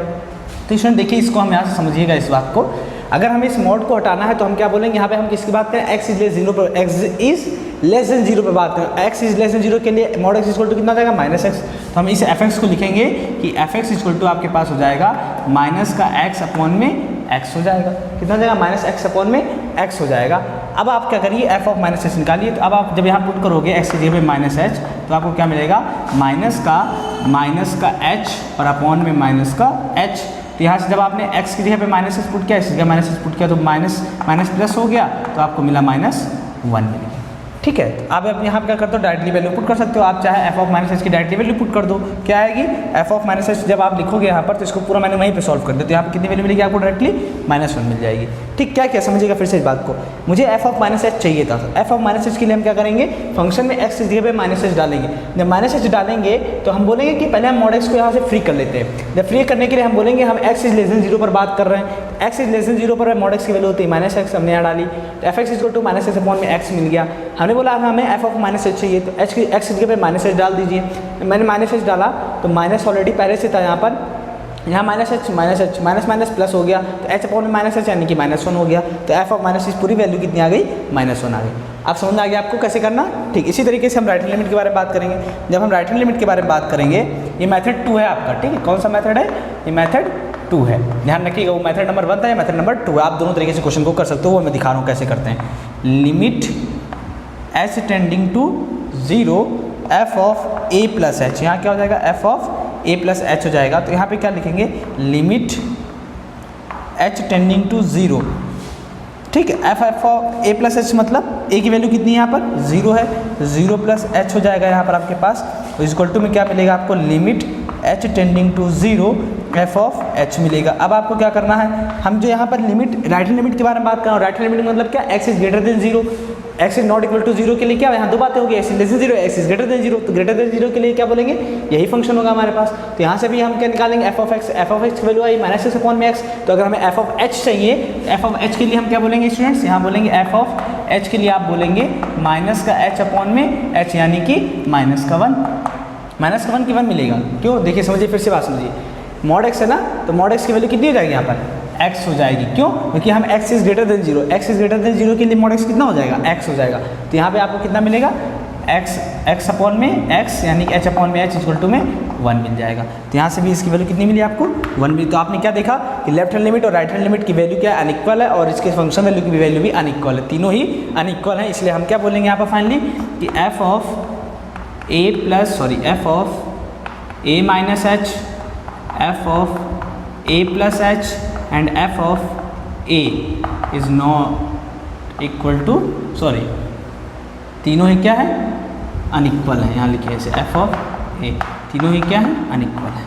तो इसमें देखिए, इसको हम यहाँ से समझिएगा इस बात को, अगर हमें इस मोड को हटाना है तो हम क्या बोलेंगे, यहाँ पे हम किसकी बात करें, x इज लेस 0 पर, x इज लेस देन 0 पर बात करें। x इज लेस देन 0 के लिए मॉड x इक्वल टू कितना हो जाएगा, माइनस x। तो हम इस fx को लिखेंगे कि fx इक्वल टू आपके पास हो जाएगा माइनस का x अपॉन में x हो जाएगा, कितना हो जाएगा, माइनस x अपॉन में x हो जाएगा। अब आप क्या करिए, f ऑफ माइनस h निकालिए। तो अब आप जब यहाँ पुट करोगे x की जगह पे माइनस h, तो आपको क्या मिलेगा, माइनस का h और अपॉन में माइनस का h। तो यहाँ से जब आपने x की जगह पे माइनस h पुट किया, इस जगह माइनस h पुट किया, तो माइनस प्लस हो गया, तो आपको मिला -1 मिलेगा, ठीक है। अब आप यहाँ पे क्या करते हो, डायरेक्टली वैल्यू पुट कर सकते हो आप, चाहे f ऑफ माइनस h की डायरेक्टली वैल्यू पुट कर दो, क्या आएगी, f ऑफ माइनस h जब आप लिखोगे यहाँ पर, तो इसको पूरा मैंने वहीं पे सॉल्व कर दिया, तो यहाँ पे कितनी वैल्यू मिलेगी आपको, डायरेक्टली -1 मिल जाएगी, ठीक। क्या समझिएगा फिर से इस बात को, मुझे f ऑफ माइनस h चाहिए था, तो f ऑफ माइनस h के लिए हम क्या करेंगे, फंक्शन में x की जगह पे माइनस h डालेंगे। जब माइनस h डालेंगे तो हम बोलेंगे कि पहले हम मॉड x को यहाँ से फ्री कर लेते हैं। जब फ्री करने के लिए हम बोलेंगे हम x इज लेस देन 0 पर बात कर रहे हैं, x इज लेस देन 0 पर मॉड x की वैल्यू होती है माइनस x, हमने यहाँ डाली, तो fx equal to minus x upon में x मिल गया। हमने बोला हमें f ऑफ माइनस h चाहिए, तो x की जगह पे माइनस h डाल दीजिए। मैंने माइनस h डाला, तो माइनस ऑलरेडी पहले से था यहाँ पर, यहाँ माइनस माइनस प्लस हो गया, तो h अपॉन में माइनस h यानी कि -1 हो गया। तो f ऑफ माइनस h पूरी वैल्यू कितनी आ गई, -1 आ गई। अब समझ में आ गया आपको कैसे करना, ठीक। इसी तरीके से हम राइट हैंड लिमिट के बारे में बात करेंगे। जब हम राइट हैंड लिमिट के बारे में बात करेंगे, ये मेथड 2 है आपका, ठीक है। कौन सा मेथड है, ये मेथड 2 है, ध्यान रखिएगा। वो मेथड नंबर 1 था, ये मेथड नंबर 2 है। आप दोनों तरीके से क्वेश्चन को कर सकते हो, वो मैं दिखा रहा हूँ कैसे करते हैं। Limit h tending to 0 f of a plus h, यहाँ क्या हो जाएगा, f of a plus h हो जाएगा। तो यहाँ पे क्या लिखेंगे, लिमिट h टेंडिंग टू 0, ठीक है। f of a plus h मतलब a की वैल्यू कितनी है यहाँ पर, 0 है, 0 प्लस h हो जाएगा यहाँ पर आपके पास। तो इक्वल टू में क्या मिलेगा आपको, limit h tending to 0 f of h मिलेगा। अब आपको क्या करना है, हम जो यहाँ पर लिमिट राइट हैंड लिमिट के बारे में बात कर रहे हैं, राइट हैंड लिमिट मतलब क्या, x is greater than 0, x is not equal to 0 के लिए क्या, यहाँ दो बातें होगी, x is less than 0, x is greater than 0। तो ग्रेटर देन 0 के लिए क्या बोलेंगे, यही फंक्शन होगा हमारे पास। तो यहाँ से भी हम क्या निकालेंगे, f ऑफ x की वैल्यू आई माइनस x अपॉन में x। तो अगर हमें f ऑफ h चाहिए, तो f ऑफ h के लिए हम क्या बोलेंगे स्टूडेंट्स, यहाँ बोलेंगे f ऑफ h के लिए आप बोलेंगे माइनस का h अपॉन में h, यानी कि -1 की 1 मिलेगा। क्यों, देखिए समझिए, फिर से बात समझिए, मॉड x है ना, तो मॉड x की वैल्यू कितनी हो जाएगी यहाँ पर, x हो जाएगी। क्यों, क्योंकि हम x is greater than 0, x is greater than 0 के लिए मॉड x कितना हो जाएगा, x हो जाएगा। तो यहाँ पे आपको कितना मिलेगा, एक्स अपॉन में एक्स यानी कि एच अपॉन में एच इक्वल टू में 1 मिल जाएगा। तो यहाँ से भी इसकी वैल्यू कितनी मिली आपको 1 मिली। तो आपने क्या देखा कि लेफ्ट हैंड लिमिट और राइट हैंड लिमिट की वैल्यू क्या अनइक्वल है और इसके फंक्शन वैल्यू की वैल्यू भी अनइक्वल है, तीनों ही अनइक्वल है। इसलिए हम क्या बोलेंगे यहाँ पर फाइनली कि F of A minus H, F of A plus H and F of A is not equal to तीनों ही क्या है अनइक्वल है। यहाँ लिखिए इसे एफ ऑफ ए, तीनों ही क्या है अनइक्वल है।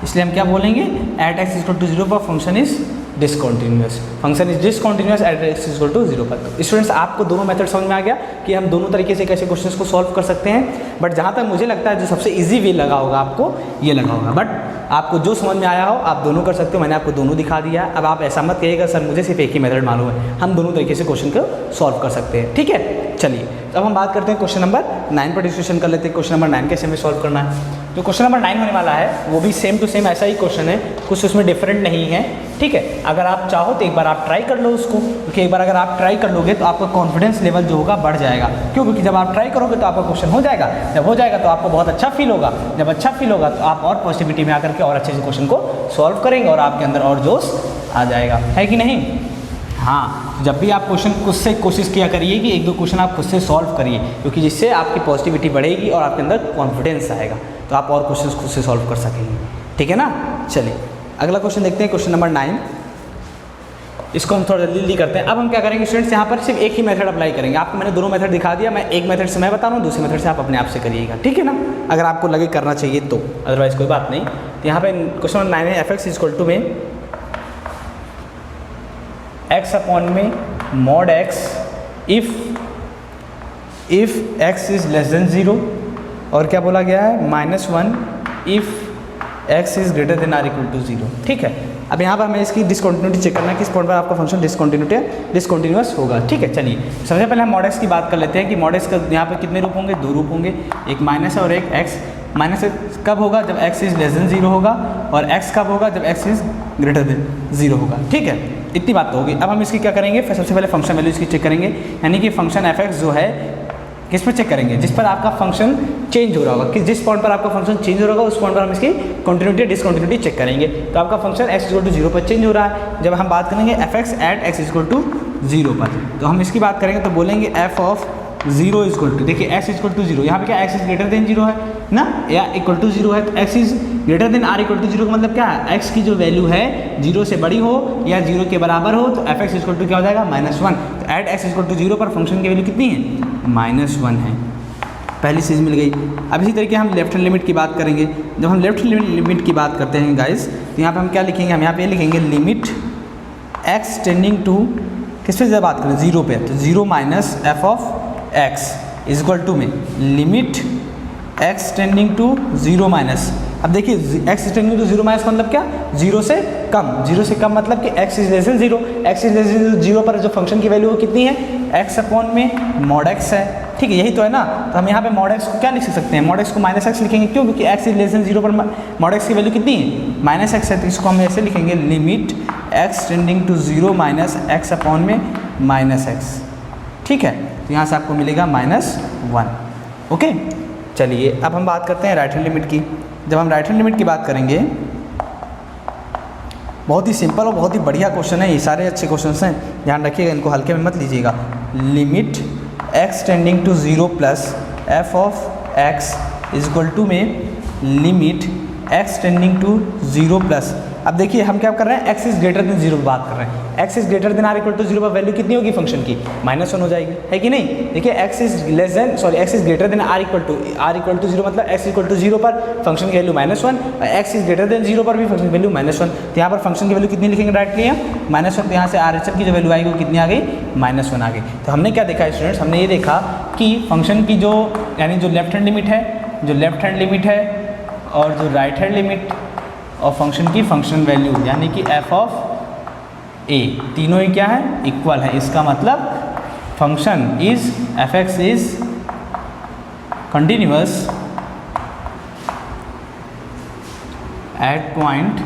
इसलिए हम क्या बोलेंगे एट एक्स इक्वल टू 0 पर function is discontinuous, function is discontinuous at X equal to 0 पर। स्टूडेंट्स आपको दोनों मेथड समझ में आ गया कि हम दोनों तरीके से कैसे क्वेश्चंस को सॉल्व कर सकते हैं। बट जहाँ तक मुझे लगता है जो सबसे ईजी वे लगा होगा आपको ये लगा होगा, बट आपको जो समझ में आया हो आप दोनों कर सकते हो। मैंने आपको दोनों दिखा दिया है। अब आप ऐसा मत कहिएगा सर मुझे सिर्फ एक ही मेथड मालूम है, हम दोनों तरीके से क्वेश्चन को सॉल्व कर सकते हैं। ठीक है, चलिए अब हम बात करते हैं क्वेश्चन नंबर 9 पर डिस्कशन कर लेते हैं। क्वेश्चन नंबर 9 कैसे हमें सॉल्व करना है। जो क्वेश्चन नंबर 9 होने वाला है वो भी सेम टू सेम ऐसा ही क्वेश्चन है, कुछ उसमें डिफरेंट नहीं है। ठीक है, अगर आप चाहो तो एक बार आप ट्राई कर लो उसको, क्योंकि एक बार अगर आप ट्राई कर लोगे तो आपका कॉन्फिडेंस लेवल जो होगा बढ़ जाएगा। क्यों? क्योंकि जब आप ट्राई करोगे तो आपका क्वेश्चन हो जाएगा, जब हो जाएगा तो आपको बहुत अच्छा फील होगा, जब अच्छा फील होगा तो आप और पॉजिटिविटी में आकर के और अच्छे से क्वेश्चन को सॉल्व करेंगे और आपके अंदर और जोश आ जाएगा, है कि नहीं। हाँ, जब भी आप क्वेश्चन खुद से कोशिश किया करिए कि 1-2 क्वेश्चन आप खुद से सॉल्व करिए, क्योंकि जिससे आपकी पॉजिटिविटी बढ़ेगी और आपके अंदर कॉन्फिडेंस आएगा, तो आप और क्वेश्चन खुद से सॉल्व कर सकेंगे। ठीक है ना। चलिए अगला क्वेश्चन देखते हैं, क्वेश्चन नंबर 9। इसको हम थोड़ा जल्दी करते हैं। अब हम क्या करेंगे स्टूडेंट्स, यहाँ पर सिर्फ एक ही मेथड अप्लाई करेंगे। आपको मैंने दोनों मेथड दिखा दिया, मैं एक मेथड से मैं बता रहा हूँ, दूसरे मेथड से आप अपने आप से करिएगा। ठीक है ना, अगर आपको लगे करना चाहिए तो, अदरवाइज कोई बात नहीं। तो यहाँ पे क्वेश्चन नंबर 9 है एफ एक्स इक्वल टू में एक्स अपॉन में mod X if X is less than 0, और क्या बोला गया है -1 if X is greater than or equal to 0। ठीक है, अब यहाँ पर हमें इसकी डिसकॉन्टिन्यूटी चेक करना है, किस पॉइंट पर आपका फंक्शन डिसकॉन्टिन्यूअस होगा। ठीक है, चलिए सबसे पहले हम मॉड एक्स की बात कर लेते हैं कि मॉड एक्स का यहाँ पर कितने रूप होंगे, 2 रूप होंगे, एक माइनस है और एक एक्स। माइनस कब होगा, जब एक्स इज़ लेस देन 0 होगा, और एक्स कब होगा, जब एक्स इज़ ग्रेटर देन 0 होगा। ठीक है, इतनी बात तो होगी। अब हम इसकी क्या करेंगे, सबसे पहले फंक्शन वैल्यू इसकी चेक करेंगे, यानी कि फंक्शन एफ एक्स जो है किस पर चेक करेंगे, जिस पर आपका फंक्शन चेंज हो रहा होगा, कि जिस पॉइंट पर आपका फंक्शन चेंज हो रहा होगा उस पॉइंट पर हम इसकी कंटिन्यूटी डिसकंटिन्यूटी चेक करेंगे। तो आपका फंक्शन एक्स इक्वल टू 0 पर चेंज हो रहा है। जब हम बात करेंगे F X at X equal to 0 पर, तो हम इसकी बात करेंगे तो बोलेंगे एफ ऑफ 0 इक्वल टू, देखिए एक्स इक्वल टू 0, यहाँ पे क्या एक्स इज ग्रेटर देन 0 है ना, या इक्वल टू 0 है, तो X is greater than or equal to 0 का मतलब क्या है, एक्स की जो वैल्यू है 0 से बड़ी हो या 0 के बराबर हो, तो एफ एक्स इक्वल टू क्या हो जाएगा -1। तो एट एक्स इक्वल टू 0 पर फंक्शन की वैल्यू कितनी है, -1 है। पहली चीज़ मिल गई। अब इसी तरीके हम लेफ्ट हैंड लिमिट की बात करेंगे। जब हम लेफ्ट हैंड लिमिट की बात करते हैं गाइस, तो यहाँ पे हम क्या लिखेंगे, हम यहाँ पे लिखेंगे लिमिट एक्स टेंडिंग टू, किस पे बात करें, 0 पे, तो 0 minus F of x is equal to में limit x tending to 0 minus. अब देखिए एक्स टेंडिंग टू 0 माइनस का मतलब क्या, 0 से कम, 0 से कम मतलब कि x is less than 0, x is less than 0 पर जो फंक्शन की वैल्यू वो कितनी है, एक्स अपॉन में मॉड एक्स है। ठीक है, यही तो है ना। तो हम यहाँ पे मॉड एक्स को क्या लिख सकते हैं, मॉड एक्स को -x लिखेंगे, क्यों, क्योंकि एक्स इज लेस देन 0 पर मॉड एक्स की वैल्यू कितनी है, -x है, तो इसको हम ऐसे लिखेंगे limit x tending to 0 minus x upon में -x। ठीक है, तो यहाँ से आपको मिलेगा -1। ओके, चलिए अब हम बात करते हैं राइट हैंड लिमिट की। जब हम राइट हैंड लिमिट की बात करेंगे, बहुत ही सिंपल और बहुत ही बढ़िया क्वेश्चन है, ये सारे अच्छे क्वेश्चन हैं, ध्यान रखिएगा, इनको हल्के में मत लीजिएगा। Limit x tending to 0 plus F of x is equal to में limit x tending to 0 plus, अब देखिए हम क्या कर रहे हैं, एक्स इज ग्रेटर देन 0 बात कर रहे हैं, X is greater than or equal to 0 पर वैल्यू कितनी होगी फंक्शन की, -1 हो जाएगी, है कि नहीं। देखिए X is greater than or equal to 0 मतलब एक्स इक्वल टू 0 पर फंक्शन की वैल्यू -1, और एक्स इज ग्रेटर देन 0 पर भी फंक्शन की वैल्यू -1। तो यहाँ पर फंक्शन की वैल्यू कितनी लिखेंगे डायरेक्टली हम, -1, तो यहाँ से आर एच की जो वैल्यू आएगी वो कितनी आ गई, -1 आ गई। तो हमने क्या देखा स्टूडेंट्स, हमने ये देखा कि फंक्शन की जो यानी जो लेफ्ट हैंड लिमिट है और जो राइट हैंड लिमिट और फंक्शन की फंक्शन वैल्यू यानी कि एफ ऑफ ए तीनों ही क्या है, इक्वल है। इसका मतलब function is F x is continuous at point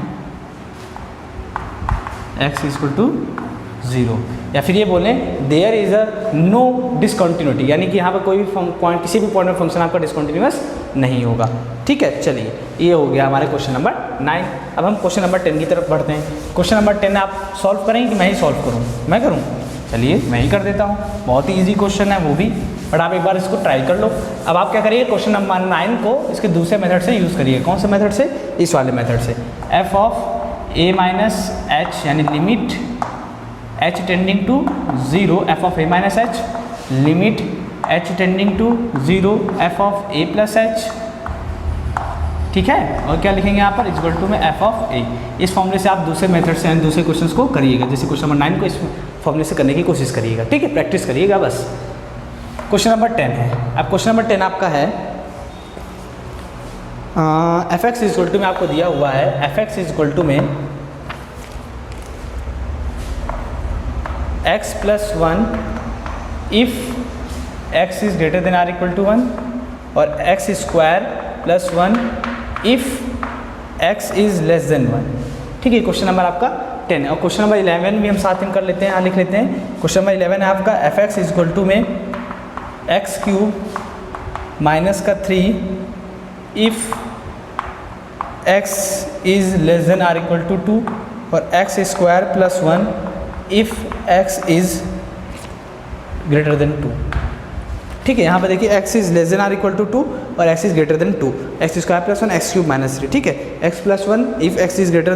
x equal to 0, या फिर ये बोलें there is a no discontinuity, यानी कि यहाँ पर कोई भी पॉइंट, किसी भी पॉइंट में फंक्शन आपका डिसकंटिन्यूअस नहीं होगा। ठीक है, चलिए ये हो गया हमारे क्वेश्चन नंबर 9। अब हम क्वेश्चन नंबर 10 की तरफ बढ़ते हैं। क्वेश्चन नंबर 10 आप सॉल्व करेंगे कि मैं ही सॉल्व करूँ? मैं करूँ, चलिए मैं ही कर देता हूँ। बहुत ही ईजी क्वेश्चन है वो भी, बट आप एक बार इसको ट्राई कर लो। अब आप क्या करिए, क्वेश्चन नंबर 9 को इसके दूसरे मेथड से यूज़ करिए। कौन से मेथड से? इस वाले मेथड से, f of A minus h, यानी limit h tending to 0 f of a minus h, limit h tending to 0 f of a plus h. ठीक है, और क्या लिखेंगे यहाँ पर? इक्वल टू में f ऑफ a। इस फॉर्मूले से आप दूसरे मेथड से यानी दूसरे क्वेश्चंस को करिएगा, जैसे क्वेश्चन नंबर 9 को इस फॉर्मूले से करने की कोशिश करिएगा। ठीक है, प्रैक्टिस करिएगा बस। क्वेश्चन नंबर 10 है। अब क्वेश्चन नंबर 10 आपका है F x is equal to में आपको दिया हुआ है, F x is equal to में x plus 1 if x is greater than or equal to 1, और x square plus 1 if x is less than 1। ठीक है, क्वेश्चन नंबर आपका 10 है। और क्वेश्चन नंबर 11 भी हम साथ में कर लेते हैं, यहाँ लिख लेते हैं। क्वेश्चन नंबर 11 है आपका f x is equal to में एक्स क्यूब माइनस का 3 if x is less than or equal to 2, और x square plus 1 if x is greater than 2। ठीक है, यहाँ पर देखिए x is less than or equal to 2 और x is greater than 2, x square plus 1 x cube minus 3। ठीक है, x plus 1 if x is greater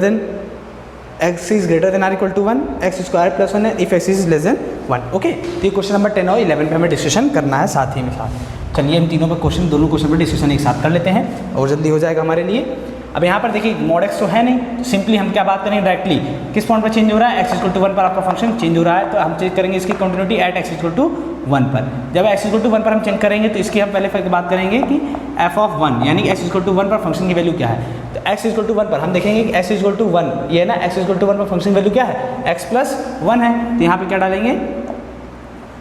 than or equal to 1, X square plus 1 है if x is less than 1। Okay, तो ये question number 10 और 11 पे हमें discussion करना है साथ ही में साथ। चलिए हम तीनों पे क्वेश्चन, दोनों क्वेश्चन पर डिस्कशन एक साथ कर लेते हैं और जल्दी हो जाएगा हमारे लिए। अब यहाँ पर देखिए मॉड एक्स तो है नहीं, तो सिंपली हम क्या बात करेंगे डायरेक्टली, किस पॉइंट पर चेंज हो रहा है? x इक्वल टू 1 पर आपका फंक्शन चेंज हो रहा है, तो हम चेक करेंगे इसकी continuity at x equal to 1 पर। जब x इक्वल टू 1 पर हम चेक करेंगे तो इसकी हम पहले फिर बात करेंगे कि f ऑफ 1, यानी x इक्वल टू 1 पर फंक्शन की वैल्यू क्या है। तो x इक्वल टू 1 पर हम देखेंगे कि x इक्वल टू 1, ये है ना, x इक्वल टू 1 पर फंक्शन वैल्यू क्या है? x प्लस 1 है, तो यहाँ पर क्या डालेंगे?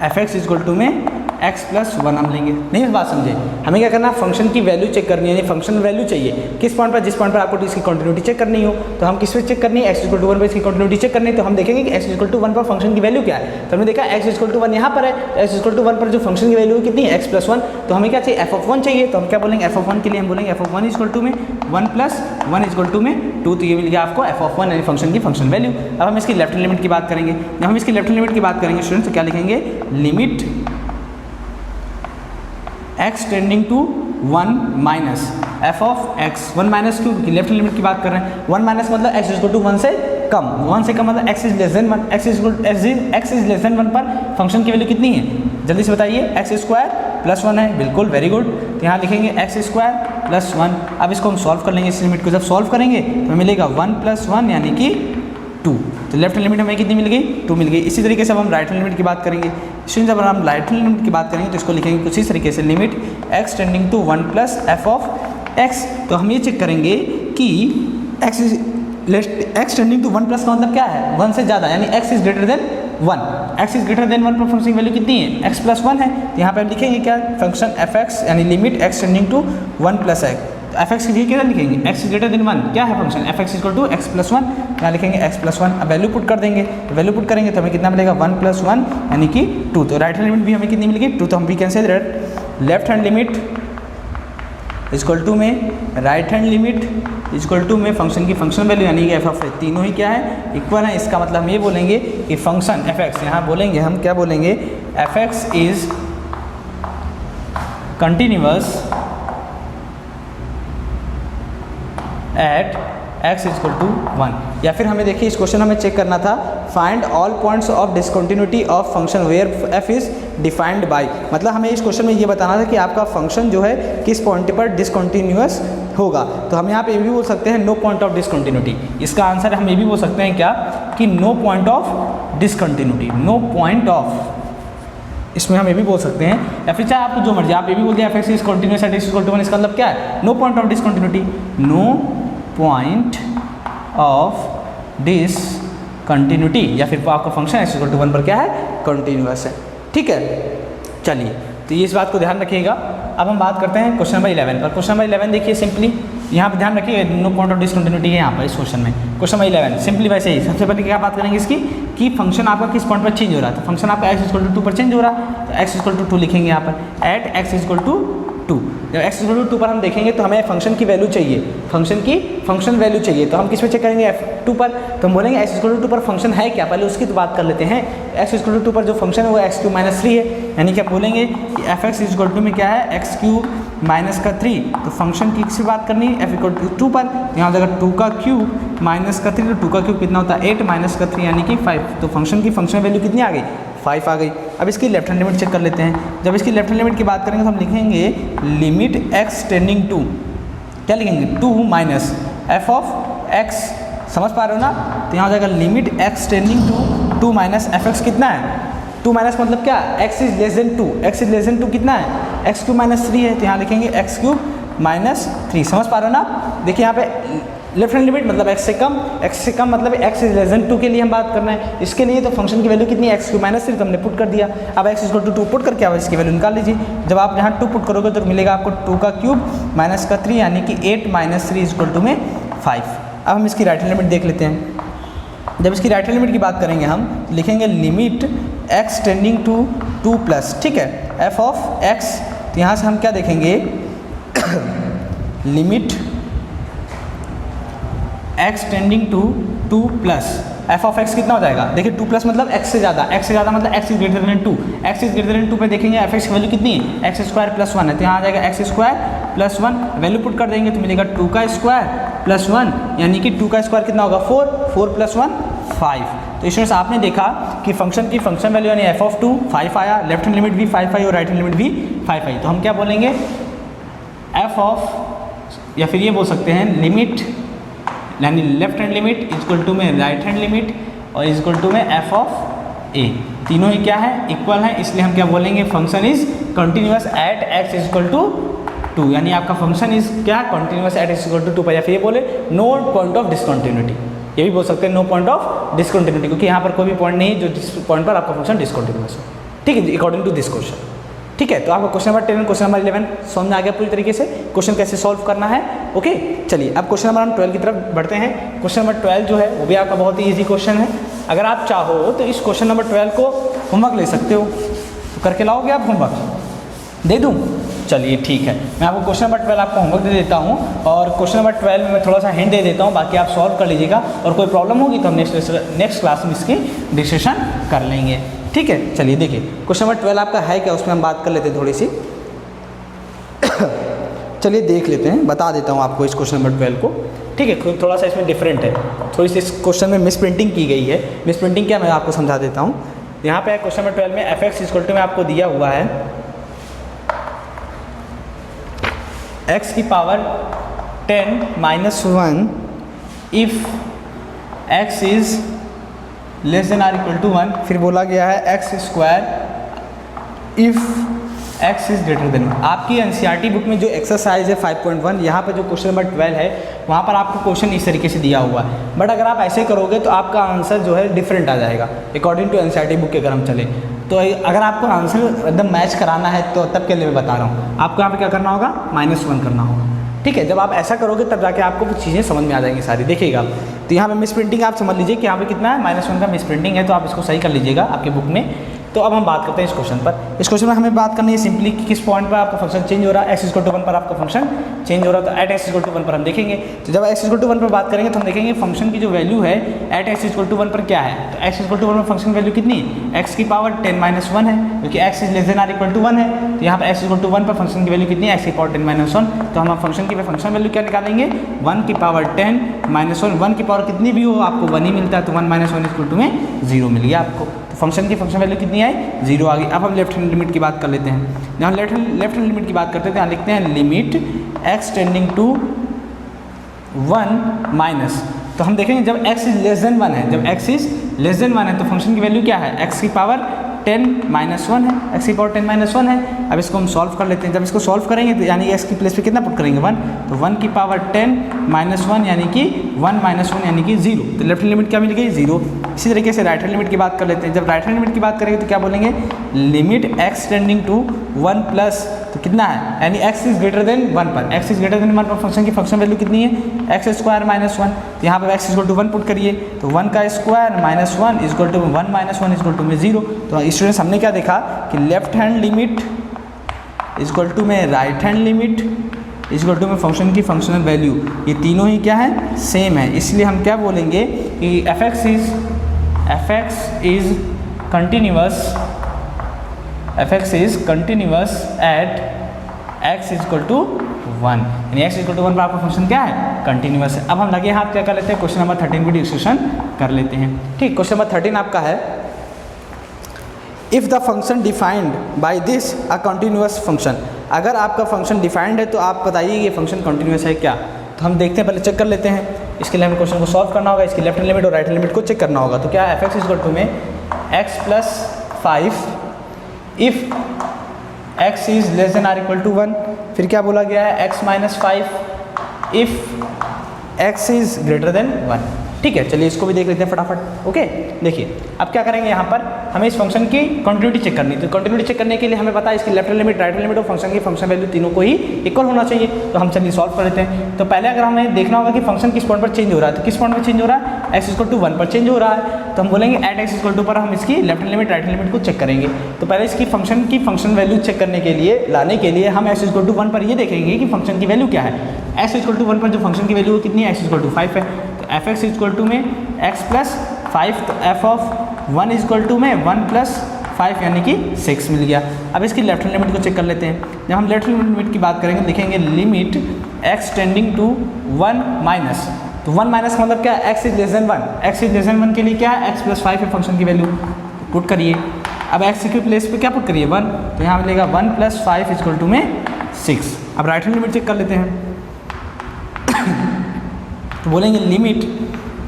एफ एक्स इक्वल टू में x प्लस 1 हम लेंगे। नहीं, इस बात समझे, हमें क्या करना है? फंक्शन की वैल्यू चेक करनी है, यानी फंक्शन वैल्यू चाहिए किस पॉइंट पर? जिस पॉइंट पर आपको इसकी कंटिन्यूटी चेक करनी हो, तो हम किस पे चेक करनी है? x इक्वल टू 1 पर इसकी कंटिन्यूटी चेक करनी है, तो हम देखेंगे कि x इक्वल टू 1 पर फंक्शन की वैल्यू क्या है। तो हमने देखा x इक्वल टू 1 यहाँ पर है, x इक्वल टू 1 पर जो फंक्शन की वैल्यू कितनी है? x plus 1। तो हमें क्या चाहिए? f ऑफ 1 चाहिए, तो हम क्या बोलेंगे? f ऑफ 1 के लिए हम बोलेंगे f ऑफ 1 इक्वल टू में 1 प्लस 1 इक्वल टू में 2, तो ये मिल गया आपको f ऑफ 1 यानी फंक्शन की फंक्शन वैल्यू। अब हम इसकी लेफ्ट लिमिट की बात करेंगे। जब हम इसकी लेफ्ट लिमिट की बात करेंगे स्टूडेंट, तो क्या लिखेंगे? Limit x tending to 1 minus f of x, 1 minus क्यों? की लेफ्ट लिमिट की बात कर रहे हैं। 1 माइनस मतलब x इक्वल टू 1 से कम, 1 से कम मतलब x is less than 1, x is less than 1 पर फंक्शन की वैल्यू कितनी है? जल्दी से बताइए। x स्क्वायर प्लस 1 है, बिल्कुल वेरी गुड। तो यहाँ लिखेंगे x स्क्वायर प्लस 1। अब इसको हम सॉल्व कर लेंगे, इस लिमिट को जब सॉल्व करेंगे तो मिलेगा 1 प्लस 1 यानी कि 2। तो लेफ्ट हैंड लिमिट हमें कितनी मिल गई? 2 मिल गई। इसी तरीके से अब हम राइट हैंड लिमिट की बात करेंगे। स्टूडेंट जब हम राइट हैंड लिमिट की बात करेंगे तो इसको लिखेंगे कुछ इस तरीके से, limit x tending to 1 plus f of x। तो हम ये चेक करेंगे कि x टेंडिंग टू 1 प्लस का मतलब क्या है? 1 से ज़्यादा, यानी x is greater than 1। x is greater than 1 पर फंक्शन की वैल्यू कितनी है? x प्लस 1 है। तो यहाँ पर हम लिखेंगे क्या? फंक्शन एफ एक्स यानी limit x tending to 1 plus x। तो एफ एक्स के लिए क्या लिखेंगे? x इज ग्रेटर देन 1, क्या है function? F x equal to x plus 1, यहाँ लिखेंगे x प्लस 1। अब वैल्यू पुट कर देंगे, तो वैल्यू पुट करेंगे तो हमें कितना मिलेगा? 1 प्लस 1 यानी कि 2। तो राइट हैंड लिमिट भी हमें कितनी मिलेगी? 2। तो हम भी cancel left hand limit equal to में right hand limit equal to में फंक्शन की फंक्शन वैल्यू यानी कि एफ ऑफ एक्स, तीनों ही क्या है? इक्वल है। इसका मतलब हम ये बोलेंगे कि फंक्शन एफ एक्स, यहाँ बोलेंगे हम क्या बोलेंगे? F x is continuous at x equal to 1। या फिर हमें देखिए इस क्वेश्चन हमें चेक करना था, find all points of discontinuity of function where f is defined by. मतलब हमें इस क्वेश्चन में ये बताना था कि आपका फंक्शन जो है किस पॉइंट पर डिसकंटिन्यूअस होगा। तो हम यहाँ पे ये भी बोल सकते हैं नो पॉइंट ऑफ डिसकंटिन्यूटी। इसका आंसर हम ये भी बोल सकते हैं क्या कि no point of discontinuity, no point of, इसमें हम ये भी बोल सकते हैं। या फिर चाहे आपको जो मर्जी आप ये भी बोल दिया F x is continuous at x equal to 1। इसका मतलब क्या है? No point of discontinuity, no point of discontinuity, या फिर आपका फंक्शन x इक्वल टू 1 पर क्या है? कंटिन्यूअस है। ठीक है, चलिए तो ये इस बात को ध्यान रखिएगा। अब हम बात करते हैं क्वेश्चन नंबर 11 पर। क्वेश्चन नंबर 11 देखिए सिंपली, यहाँ पर ध्यान रखिए नो पॉइंट ऑफ डिसकंटिन्यूटी है यहाँ पर इस क्वेश्चन में। क्वेश्चन नंबर 11 सिंपली वैसे ही, सबसे पहले क्या बात करेंगे इसकी कि फंक्शन आपका किस पॉइंट पर चेंज हो रहा है। तो फंक्शन आपका x इक्वल टू 2 पर चेंज हो रहा है, तो x इक्वल टू 2 लिखेंगे यहाँ पर, एट x इक्वल टू 2। जब x इक्वल टू 2 पर हम देखेंगे तो हमें फंक्शन की वैल्यू चाहिए, फंक्शन वैल्यू चाहिए, तो हम किस पे चेक करेंगे, f2 पर। तो हम बोलेंगे x इक्वल टू 2 पर फंक्शन है क्या, पहले उसकी तो बात कर लेते हैं। x इक्वल टू 2 पर जो फंक्शन है वो x³ - 3 है, यानी कि आप बोलेंगे कि fx इक्वल टू में क्या है, x³ - 3। तो फंक्शन की किससे बात करनी है, f इक्वल टू 2 पर, यहाँ हो जाएगा 2 का क्यूब माइनस का 3, तो 2 का क्यूब कितना होता है 8 माइनस का 3 यानी कि 5। तो फंक्शन की फंक्शन वैल्यू कितनी आ गई, 5 आ गई। अब इसकी लेफ्ट हैंड लिमिट चेक कर लेते हैं। जब इसकी लेफ्ट हैंड लिमिट की बात करेंगे तो हम लिखेंगे लिमिट x टेंडिंग टू, क्या लिखेंगे 2 माइनस f ऑफ x, समझ पा रहे हो ना। तो यहाँ हो जाएगा limit x tending to 2 minus fx कितना है, 2 माइनस मतलब क्या, x is less than 2, x is less than 2 कितना है, x³ - 3 है, तो यहाँ लिखेंगे x³ - 3। समझ पा रहे हो ना। देखिए यहाँ पे लेफ्ट हैंड लिमिट मतलब x से कम मतलब x इज लेस देन 2 के लिए हम बात करना है। इसके लिए तो फंक्शन की वैल्यू कितनी है, x³ - 3, तो हमने पुट कर दिया। अब x इक्वल टू 2 पुट करके अब इसकी वैल्यू निकाल लीजिए। जब आप यहाँ 2 पुट करोगे तो मिलेगा आपको 2 का क्यूब माइनस का 3 यानी कि 8 माइनस 3 इक्वल टू में 5। अब हम इसकी राइट हैंड लिमिट देख लेते हैं। जब इसकी राइट हैंड लिमिट की बात करेंगे हम लिखेंगे limit x tending to 2 plus, ठीक है, f ऑफ x। तो यहाँ से हम क्या देखेंगे limit x tending to 2 plus f of x कितना हो जाएगा, देखिए 2 प्लस मतलब x से ज़्यादा मतलब x is greater than 2, x is greater than 2 पे देखेंगे f x की वैल्यू कितनी है, x² + 1 है, तो यहाँ आ जाएगा x² + 1, वैल्यू पुट कर देंगे तो मिलेगा 2 का स्क्वायर + 1 यानी कि 2 का स्क्वायर कितना होगा 4 + 1 5। तो इस वजह से आपने देखा कि फंक्शन की फंक्शन वैल्यू यानी f ऑफ 2 5 आया, लेफ्ट हैंड लिमिट भी 5 आई और राइट हैंड लिमिट भी 5 आई। तो हम क्या बोलेंगे f ऑफ, या फिर ये बोल सकते हैं लिमिट यानी left hand limit equal to में राइट हैंड लिमिट और इक्वल टू में f ऑफ a, तीनों ही क्या है इक्वल है, इसलिए हम क्या बोलेंगे function is continuous at x equal to 2, यानी आपका फंक्शन इज क्या continuous at x equal to 2 पर, या फिर ये बोले नो पॉइंट ऑफ डिसकंटिन्यूटी, ये भी बोल सकते हैं नो पॉइंट ऑफ डिसकंटिन्यूटी, क्योंकि यहाँ पर कोई भी पॉइंट नहीं है जो जिस पॉइंट पर आपका फंक्शन डिसकंटिन्यूअस हो, ठीक है, अकॉर्डिंग टू दिस क्वेश्चन। ठीक है, तो आपका क्वेश्चन नंबर 10 क्वेश्चन नंबर 11 समझ में आ गया पूरी तरीके से क्वेश्चन कैसे सॉल्व करना है। ओके, चलिए अब क्वेश्चन नंबर हम 12 की तरफ बढ़ते हैं। क्वेश्चन नंबर 12 जो है वो भी आपका बहुत ही ईजी क्वेश्चन है। अगर आप चाहो तो इस क्वेश्चन नंबर 12 को होमवर्क ले सकते हो, तो करके लाओगे आप होमवर्क, दे दूँ? चलिए ठीक है, मैं आपको क्वेश्चन नंबर 12 आपको होमवर्क दे देता हूँ और क्वेश्चन नंबर 12 में मैं थोड़ा सा हिंट दे देता हूँ, बाकी आप सॉल्व कर लीजिएगा और कोई प्रॉब्लम होगी तो हम नेक्स्ट क्लास में इसकी डिस्कशन कर लेंगे। ठीक है, चलिए देखिए क्वेश्चन नंबर 12 आपका है क्या, उसमें हम बात कर लेते हैं थोड़ी सी। चलिए देख लेते हैं, बता देता हूँ आपको इस क्वेश्चन नंबर 12 को। ठीक है, थोड़ा सा इसमें डिफरेंट है, थोड़ी सी इस क्वेश्चन में मिस प्रिंटिंग की गई है। मिस प्रिंटिंग क्या, मैं आपको समझा देता हूँ। यहाँ पे क्वेश्चन नंबर 12 में f(x) इक्वल टू में आपको दिया हुआ है x की power 10 minus 1 if x is less than or equal to 1, फिर बोला गया है x square if x is greater than 1। आपकी एनसीईआरटी बुक में जो एक्सरसाइज है 5.1, यहाँ पर जो क्वेश्चन नंबर 12 है वहाँ पर आपको क्वेश्चन इस तरीके से दिया हुआ है, बट अगर आप ऐसे करोगे तो आपका आंसर जो है डिफरेंट आ जाएगा अकॉर्डिंग टू एनसीईआरटी बुक के अगर हम चले तो। अगर आपको आंसर एकदम मैच कराना है तो तब के लिए मैं बता रहा हूँ, आपको यहाँ पे क्या करना होगा -1 करना होगा। ठीक है, जब आप ऐसा करोगे तब जाके आपको कुछ चीज़ें समझ में आ जाएंगी सारी, देखिएगा आप। तो यहाँ पे मिस प्रिंटिंग आप समझ लीजिए कि यहाँ पे कितना है -1 का मिस प्रिंटिंग है, तो आप इसको सही कर लीजिएगा आपके बुक में। तो अब हम बात करते हैं इस क्वेश्चन पर। इस क्वेश्चन में हमें बात करनी है सिंपली कि किस पॉइंट पर आपका फंक्शन चेंज हो रहा है, x इक्वल टू 1 पर आपका फंक्शन चेंज हो रहा है, तो एट x इक्वल टू 1 पर हम देखेंगे। तो जब x इक्वल टू 1 पर बात करेंगे तो हम देखेंगे फंक्शन की जो वैल्यू है एट x इक्वल टू 1 पर क्या है, तो x इक्वल टू 1 पर फंक्शन वैल्यू कितनी है, x की पावर 10 माइनस 1 है, क्योंकि x is less than or equal to 1 है। तो यहाँ पर x इक्वल टू 1 पर फंक्शन की वैल्यू कितनी है, x की पावर 10 माइनस 1। तो हम फंक्शन की फंक्शन वैल्यू क्या निकालेंगे, 1 की पावर 10 माइनस 1, 1 की पावर कितनी भी हो आपको 1 ही मिलता है, तो 1 माइनस 1 इक्वल टू में 0 मिल गया आपको। तो फंक्शन की फंक्शन वैल्यू कितनी आई, 0 आ गई। अब हम लेफ्ट हैंड लिमिट की बात कर लेते हैं। यहाँ लेफ्ट हैंड लिमिट की बात करते हैं तो यहाँ लिखते हैं limit x tending to 1 minus, तो हम देखेंगे जब x इज लेस देन 1 है, जब x इज लेस देन 1 है तो फंक्शन की वैल्यू क्या है, x की पावर 10 माइनस 1 है, x की पावर 10 माइनस 1 है। अब इसको हम सॉल्व कर लेते हैं। जब इसको सॉल्व करेंगे तो यानी x की प्लेस पे कितना पुट करेंगे 1, तो 1 की पावर 10 माइनस 1 यानी कि 1 माइनस 1 यानी कि 0, तो लेफ्ट हैंड लिमिट क्या मिल गई 0। इसी तरीके से राइट हैंड लिमिट की बात कर लेते हैं। जब राइट हैंड लिमिट की बात करेंगे तो क्या बोलेंगे, limit x tending to 1 plus तो कितना है, यानी x इज ग्रेटर देन 1 पर, x इज ग्रेटर देन 1 पर फंक्शन की फंक्शन वैल्यू कितनी है, एक्स स्क्वायर माइनस 1। तो यहाँ पर x इक्वल टू 1 पुट करिए, तो 1 का square minus 1 equal to 1 minus 1 equal to में 0। तो स्टूडेंट्स हमने क्या देखा कि left hand limit equal to में right hand limit equal to में फंक्शन की फंक्शनल वैल्यू, ये तीनों ही क्या है, सेम है। इसलिए हम क्या बोलेंगे कि F x is continuous at x equal to 1, यानी x इक्वल टू 1 पर आपका फंक्शन क्या है, कंटिन्यूअस है। अब हम लगे हाथ क्या कर लेते हैं, क्वेश्चन नंबर 13 भी डिस्कशन कर लेते हैं। ठीक, क्वेश्चन नंबर 13 आपका है, if the function defined by this a continuous function, अगर आपका फंक्शन डिफाइंड है तो आप बताइए ये फंक्शन कंटिन्यूअस है क्या। तो हम देखते हैं, पहले चेक कर लेते हैं। इसके लिए हमें क्वेश्चन को सॉल्व करना होगा, इसकी लेफ्ट हैंड लिमिट और राइट हैंड लिमिट को चेक करना होगा। तो क्या एफ एक्स इक्वल टू में x plus 5 if x is less than or equal to 1, फिर क्या बोला गया है, x minus 5 if x is greater than 1। ठीक है, चलिए इसको भी देख लेते हैं फटाफट। ओके, देखिए अब क्या करेंगे, यहाँ पर हमें इस फंक्शन की कंटिन्यूटी चेक करनी है। तो कंटिन्यूटी चेक करने के लिए हमें पता है इसकी left hand limit right hand limit और फंक्शन की फंक्शन वैल्यू तीनों को ही इक्वल होना चाहिए। तो हम चलिए सॉल्व कर लेते हैं। तो पहले अगर हमें देखना होगा कि फंक्शन किस पॉइंट पर चेंज हो रहा है, तो किस पॉइंट पर चेंज हो रहा है, x इक्वल टू 1 पर चेंज हो रहा है। तो हम बोलेंगे एट x इक्वल टू पर हम इसकी left hand limit right hand limit को चेक करेंगे। तो पहले इसकी फंक्शन की फंक्शन वैल्यू चेक करने के लिए लाने के लिए हम x इक्वल टू 1 पर ये देखेंगे कि फंक्शन की वैल्यू क्या है। x इक्वल टू 1 पर जो फंक्शन की वैल्यू कितनी है, x इक्वल टू 5 है। तो एफ एक्स इक्वल टू में x प्लस 5, तो एफ ऑफ 1 इक्वल टू में 1 प्लस 5 यानी कि 6 मिल गया। अब इसकी लेफ्ट हैंड लिमिट को चेक कर लेते हैं। जब हम लेफ्ट हैंड लिमिट की बात करेंगे लिखेंगे limit x tending to 1 minus, तो 1 माइनस का मतलब क्या है, x is less than 1। x is less than 1 के लिए क्या है, x प्लस 5 है फंक्शन की वैल्यू, पुट करिए। अब x के प्लेस पे क्या पुट करिए, 1, तो यहाँ मिलेगा 1 प्लस 5 इक्वल टू में 6। अब राइट हैंड लिमिट चेक कर लेते हैं। तो बोलेंगे limit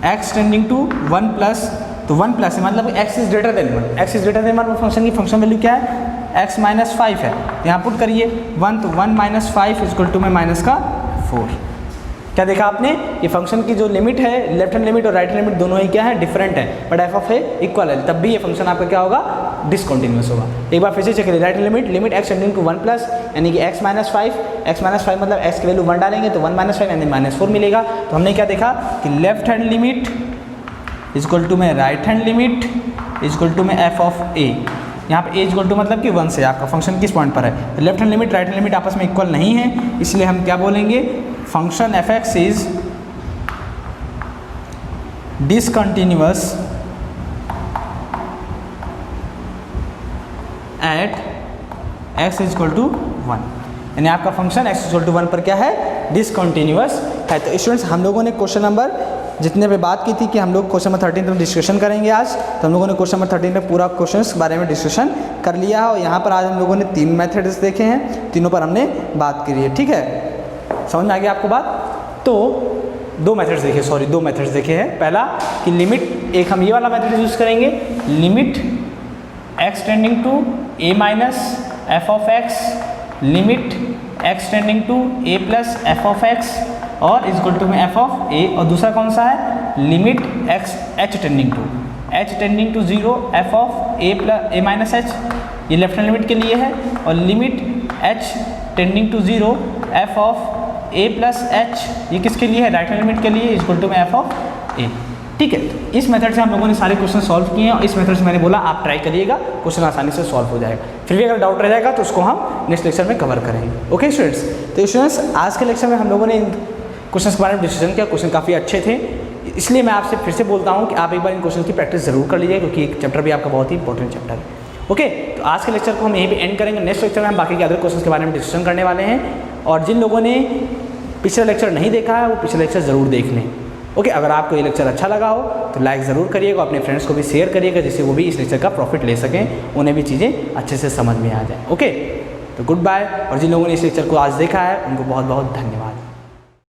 x tending to 1 plus, तो 1 प्लस मतलब x is greater than 1, x is greater than 1 function की फंक्शन वैल्यू क्या है, x माइनस 5 है। तो यहाँ पुट करिए 1, तो 1 माइनस 5 इक्वल टू में माइनस का 4। क्या देखा आपने, ये फंक्शन की जो लिमिट है लेफ्ट हैंड लिमिट और राइट हैंड लिमिट दोनों ही क्या है, डिफरेंट है, but F of A equal है, तब भी ये फंक्शन आपका क्या होगा, डिसकंटिन्यूअस होगा। एक बार फिर से चेक करिए, right hand limit x tending to 1 plus यानी कि x माइनस 5 मतलब x की वैल्यू 1 डालेंगे तो 1 माइनस 5 यानी माइनस 4 मिलेगा। तो हमने क्या देखा कि left hand limit equal to में right hand limit equal to में एफ ऑफ ए। यहाँ पे ए इक्वल टू मतलब कि 1 से आपका फंक्शन किस पॉइंट पर है, तो left hand limit right hand limit आपस में इक्वल नहीं है, इसलिए हम क्या बोलेंगे, function F x is discontinuous at x equal to 1, यानी आपका फंक्शन x इक्वल टू 1 पर क्या है, डिसकंटिन्यूअस है। तो स्टूडेंट्स हम लोगों ने क्वेश्चन नंबर जितने पे बात की थी कि हम लोग क्वेश्चन नंबर 13 में डिस्कशन करेंगे आज, तो हम लोगों ने क्वेश्चन नंबर 13 में पूरा क्वेश्चन के बारे में डिस्कशन कर लिया है। और यहाँ पर आज हम लोगों ने 3 मेथड्स देखे हैं, तीनों पर हमने बात करी है। ठीक है, समझ में आ गया आपको बात। तो दो मेथड्स देखे हैं। पहला कि लिमिट, एक हम ये वाला मेथड यूज़ करेंगे, limit x tending to a minus F of X, limit x tending to a plus F of X और इक्वल टू में एफ ऑफ a, और दूसरा कौन सा है, limit h tending to 0 F of a plus a minus h, ये left hand limit के लिए है, और limit h tending to 0 F of a plus h, ये किसके लिए है, राइट हैंड लिमिट के लिए, इक्वल टू में एफ ऑफ a। ठीक है, तो इस मेथड से हम लोगों ने सारे क्वेश्चन सॉल्व किए हैं, और इस मेथड से मैंने बोला आप ट्राई करिएगा, क्वेश्चन आसानी से सॉल्व हो जाएगा। फिर भी अगर डाउट रह जाएगा तो उसको हम नेक्स्ट लेक्चर में कवर करेंगे। ओके स्टूडेंट्स, तो स्टूडेंट्स आज के लेक्चर में हम लोगों ने इन क्वेश्चन के बारे में डिस्कशन किया। क्वेश्चन काफ़ी अच्छे थे, इसलिए मैं आपसे फिर से बोलता हूँ कि आप एक बार इन क्वेश्चन की प्रैक्टिस जरूर कर लीजिए, क्योंकि एक चैप्टर भी आपका बहुत ही इंपॉर्टेंट चैप्टर है। ओके, तो आज के लेक्चर को हम यहीं पे एंड करेंगे। नेक्स्ट लेक्चर में हम बाकी के अदर क्वेश्चन के बारे में डिस्कशन करने वाले हैं, और जिन लोगों ने पिछला लेक्चर नहीं देखा है वो पिछला लेक्चर ज़रूर देख लें। ओके, अगर आपको ये लेक्चर अच्छा लगा हो तो लाइक ज़रूर करिएगा, अपने फ्रेंड्स को भी शेयर करिएगा, जिससे वो भी इस लेक्चर का प्रॉफिट ले सकें, उन्हें भी चीज़ें अच्छे से समझ में आ जाए। ओके, तो गुड बाय, और जिन लोगों ने इस लेक्चर को आज देखा है उनको बहुत बहुत धन्यवाद।